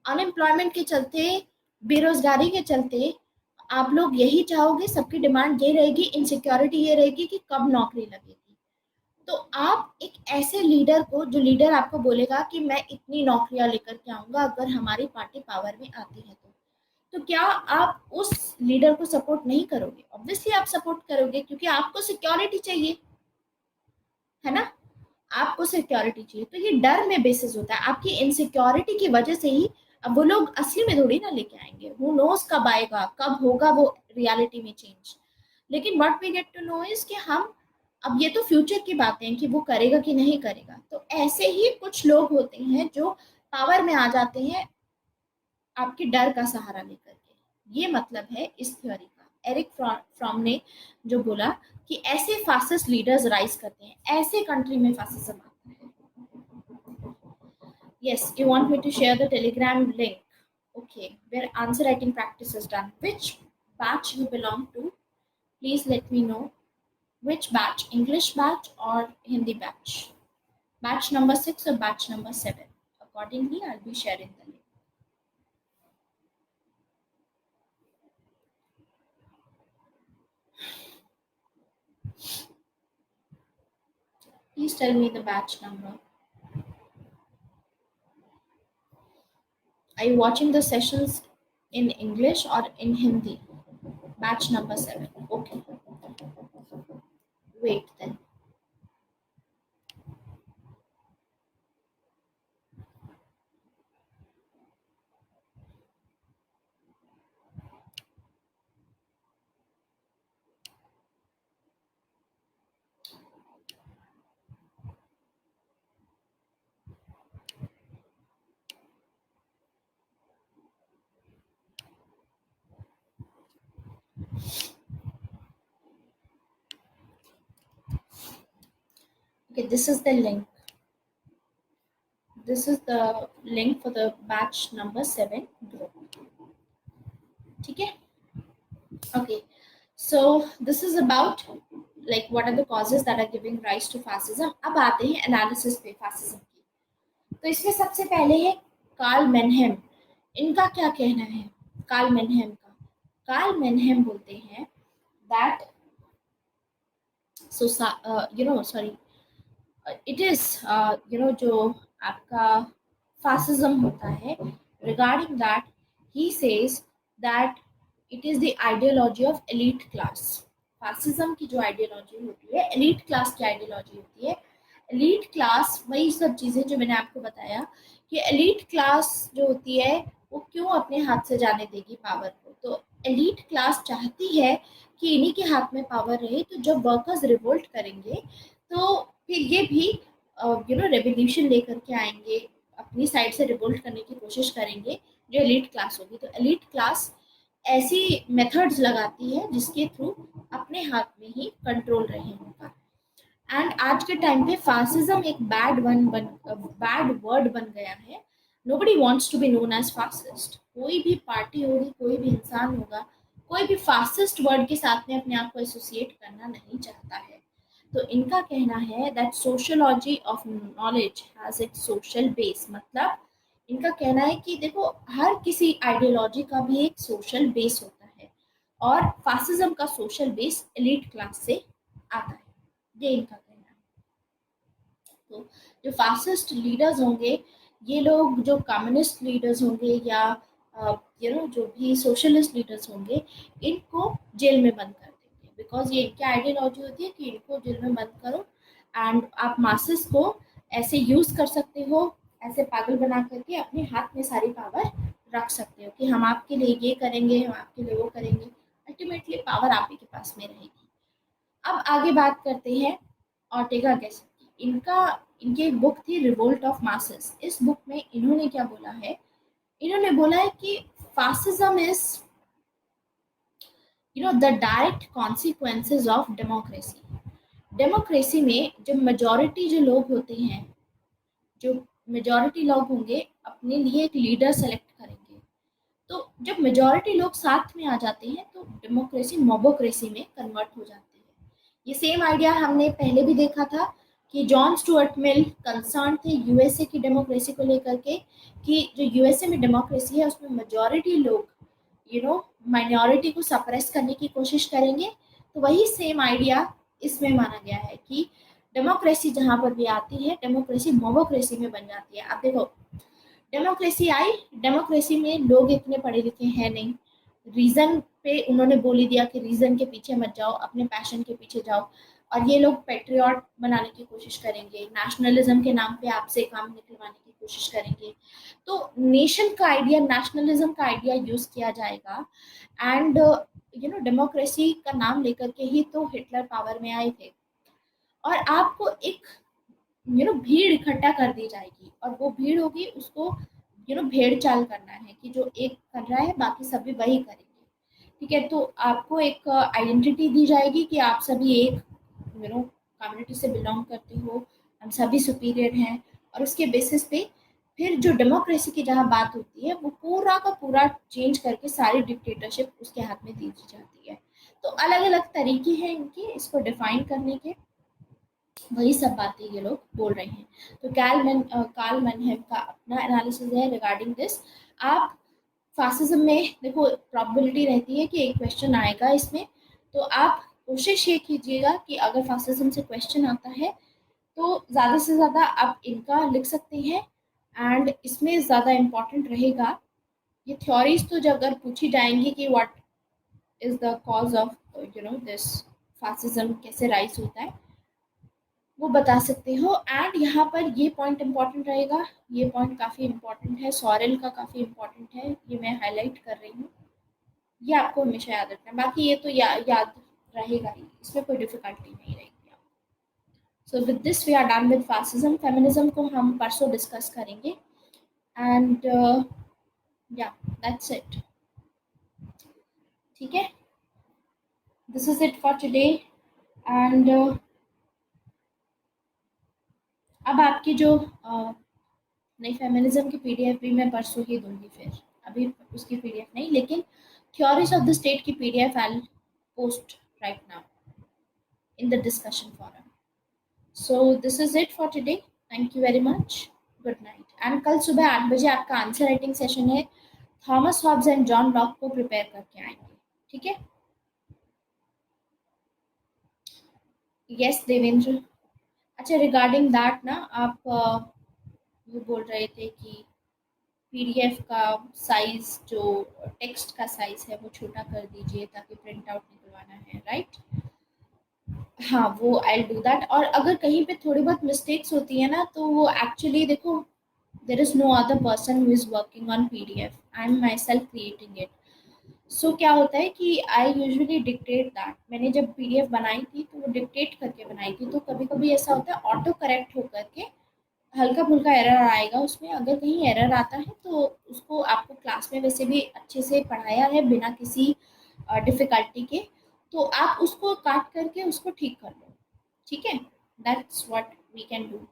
अनएम्प्लॉयमेंट के चलते, बेरोजगारी के चलते आप लोग यही चाहोगे, सबकी डिमांड ये रहेगी, इनसिक्योरिटी ये रहेगी कि कब नौकरी लगेगी। तो आप एक ऐसे लीडर को, जो लीडर आपको बोलेगा कि मैं इतनी नौकरियां लेकर के आऊंगा अगर हमारी पार्टी पावर में आती है, तो क्या आप उस लीडर को सपोर्ट नहीं करोगे? ऑब्वियसली आप सपोर्ट करोगे, क्योंकि आपको सिक्योरिटी चाहिए, है ना? आपको सिक्योरिटी चाहिए, तो ये डर में बेसिस होता है। आपकी इनसिक्योरिटी की वजह से ही अब वो लोग असली में थोड़ी ना लेके आएंगे। हु नोस कब आएगा, कब होगा वो रियलिटी में चेंज। लेकिन what we get to know is कि हम, अब ये तो फ्यूचर की बातें हैं कि वो करेगा कि नहीं करेगा। तो ऐसे ही कुछ लोग होते हैं जो पावर में आ जाते हैं आपके डर का सहारा लेकर के। ये मतलब है इस थ्योरी का। एरिक फ्रॉम ने जो बोला कि ऐसे फासिस्ट लीडर्स राइज करते हैं, ऐसे कंट्री में फासिज्म आता है। Yes, you want me to share the Telegram link? Okay, where answer writing practice is done. Which batch you belong to? Please let me know. Which batch? English batch or Hindi batch? Batch number 6 or batch number 7? Accordingly, I'll be sharing the link. Please tell me the batch number. Are you watching the sessions in English or in Hindi? Batch number 7. Okay. Wait then. Okay, this is the link. This is the link for the batch number 7 group. Okay. Okay. So this is about like what are the causes that are giving rise to fascism. अब आते हैं analysis पे fascism की। तो इसमें सबसे पहले है कार्ल मेनहेम। इनका क्या कहना है कार्ल मेनहेम का? कार्ल मेनहेम बोलते हैं that so sorry, it is जो आपका fascism होता है, regarding that he says that it is the ideology of elite class. fascism की जो आइडियोलॉजी होती है, elite class की आइडियोलॉजी होती है। elite class वही सब चीजें जो मैंने आपको बताया कि elite class जो होती है वो क्यों अपने हाथ से जाने देगी पावर को। तो elite class चाहती है कि इन्हीं के हाथ में पावर रहे। तो जब वर्कर्स रिवोल्ट करेंगे तो फिर ये भी रेवोल्यूशन लेकर के आएंगे, अपनी साइड से रिवोल्ट करने की कोशिश करेंगे, जो एलीट क्लास होगी। तो एलीट क्लास ऐसी मेथड्स लगाती है जिसके थ्रू अपने हाथ में ही कंट्रोल रहे होगा। एंड आज के टाइम पे फासिज्म एक बैड वर्ड बन गया है। Nobody wants to be known as fascist. कोई भी पार्टी होगी, कोई भी इंसान होगा, कोई भी फासिस्ट वर्ड के साथ में अपने आप को एसोसिएट करना नहीं चाहता है। तो इनका कहना है that sociology of knowledge has its social base. मतलब इनका कहना है कि देखो, हर किसी आइडियोलॉजी का भी एक सोशल बेस होता है और फासिज्म का सोशल बेस एलीट क्लास से आता है। ये इनका कहना है। तो जो फासिस्ट लीडर्स होंगे, ये लोग जो कम्युनिस्ट लीडर्स होंगे या जो भी सोशलिस्ट लीडर्स होंगे, इनको जेल में बंद कर देंगे। बिकॉज ये इनकी आइडियोलॉजी होती है कि इनको जेल में बंद करो एंड आप मासेस को ऐसे यूज कर सकते हो, ऐसे पागल बना करके अपने हाथ में सारी पावर रख सकते हो कि हम आपके लिए ये करेंगे, हम आपके लिए वो करेंगे। अल्टीमेटली पावर आप ही के पास में रहेगी। अब आगे बात करते हैं ऑर्टेगा गैसेट की। इनकी एक बुक थी रिवोल्ट ऑफ मासेस। इस बुक में इन्होंने क्या बोला है? इन्होंने बोला है कि fascism is the direct consequences of democracy. Democracy में जब मेजॉरिटी जो लोग होते हैं, जो मेजॉरिटी लोग होंगे, अपने लिए एक लीडर सेलेक्ट करेंगे। तो जब मेजॉरिटी लोग साथ में आ जाते हैं तो डेमोक्रेसी मोबोक्रेसी में कन्वर्ट हो जाती है। ये सेम आइडिया हमने पहले भी देखा था कि जॉन स्टुअर्ट मिल कंसर्न थे यूएसए की डेमोक्रेसी को लेकर के कि जो यूएसए में डेमोक्रेसी है उसमें मेजॉरिटी लोग माइनॉरिटी को सप्रेस करने की कोशिश करेंगे। तो वही सेम आइडिया इसमें माना गया है कि डेमोक्रेसी जहाँ पर भी आती है, डेमोक्रेसी मोमोक्रेसी में बन जाती है। अब देखो, डेमोक्रेसी आई, डेमोक्रेसी में लोग इतने पढ़े लिखे हैं नहीं, रीजन पे उन्होंने बोल ही दिया कि रीजन के पीछे मत जाओ, अपने पैशन के पीछे जाओ, और ये लोग पेट्रियट बनाने की कोशिश करेंगे, नेशनलिज्म के नाम पे आपसे काम निकलवाने की कोशिश करेंगे। तो नेशन का आइडिया, नेशनलिज्म का आइडिया यूज किया जाएगा। एंड डेमोक्रेसी का नाम लेकर के ही तो हिटलर पावर में आए थे। और आपको एक भीड़ इकट्ठा कर दी जाएगी, और वो भीड़ होगी, उसको भेड़ चाल करना है कि जो एक कर रहा है बाकी सभी वही करेंगे। ठीक है, तो आपको एक आइडेंटिटी दी जाएगी कि आप सभी एक कम्युनिटी से बिलोंग करते हो, हम सभी सुपीरियर हैं। और उसके बेसिस पे फिर जो डेमोक्रेसी की जहाँ बात होती है, वो पूरा का पूरा चेंज करके सारी डिक्टेटरशिप उसके हाथ में दी जाती है। तो अलग अलग तरीके हैं इनके इसको डिफाइन करने के, वही सब बातें ये लोग बोल रहे हैं। तो कार्ल मैनहेम का अपना एनालिसिस है रिगार्डिंग दिस। आप फासिज्म में देखो, प्रोबेबिलिटी रहती है कि एक क्वेश्चन आएगा इसमें, तो आप कोशिश ये कीजिएगा कि अगर फासिज्म से क्वेश्चन आता है तो ज़्यादा से ज़्यादा आप इनका लिख सकते हैं। एंड इसमें ज़्यादा इम्पोर्टेंट रहेगा ये थ्योरीज, तो जब अगर पूछी जाएंगी कि what is the cause of this fascism, कैसे राइज होता है, वो बता सकते हो। एंड यहाँ पर ये पॉइंट इम्पॉर्टेंट रहेगा, ये पॉइंट काफ़ी इम्पॉर्टेंट है, सॉरेल का काफ़ी इम्पॉर्टेंट है, ये मैं हाईलाइट कर रही हूँ। ये आपको हमेशा याद रखना है, बाकी ये तो याद रहेगा ही, इसमें कोई डिफिकल्टी नहीं रहेगी। So with this we are done with fascism. Feminism को हम परसों डिस्कस करेंगे। एंड या दैट्स इट। ठीक है, this is it for today. And अब आपकी जो नहीं, फेमिनिज्म की पीडीएफ भी मैं परसों ही दूंगी, फिर अभी उसकी पीडीएफ नहीं, लेकिन थ्योरीज ऑफ द स्टेट की PDF I post right now in the discussion forum. So this is it for today, thank you very much, good night. And कल सुबह 8 बजे आपका आंसर राइटिंग सेशन है, Thomas Hobbes and John Locke को prepare करके आएंगे। ठीक है, यस देवेंद्र। अच्छा, रिगार्डिंग दैट ना, आप वो बोल रहे थे कि पीडीएफ का साइज, जो टेक्स्ट का साइज है वो छोटा कर दीजिए ताकि प्रिंट आउट निकलवाना है, राइट? हाँ, वो आई डू दैट। और अगर कहीं पे थोड़ी बहुत मिस्टेक्स होती है ना, तो वो एक्चुअली देखो, there is no other person who is working on PDF, I am myself creating it. So क्या होता है कि आई यूजुअली डिक्टेट दैट। मैंने जब पीडीएफ बनाई थी तो वो डिक्टेट करके बनाई थी, तो कभी कभी ऐसा होता है ऑटो करेक्ट होकर के हल्का फुल्का एरर आएगा उसमें। अगर कहीं एरर आता है तो उसको आपको क्लास में वैसे भी अच्छे से पढ़ाया है बिना किसी डिफिकल्टी के, तो आप उसको काट करके उसको ठीक कर लो। ठीक है, that's what we can do.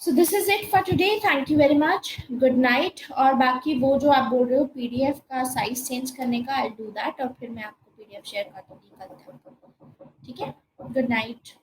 So this is it for today, thank you very much, good night. और बाकी वो जो आप बोल रहे हो पीडीएफ का साइज चेंज करने का, आई डू दैट, और फिर मैं आपको पीडीएफ शेयर कर दूंगी कल तक। ठीक है, गुड नाइट।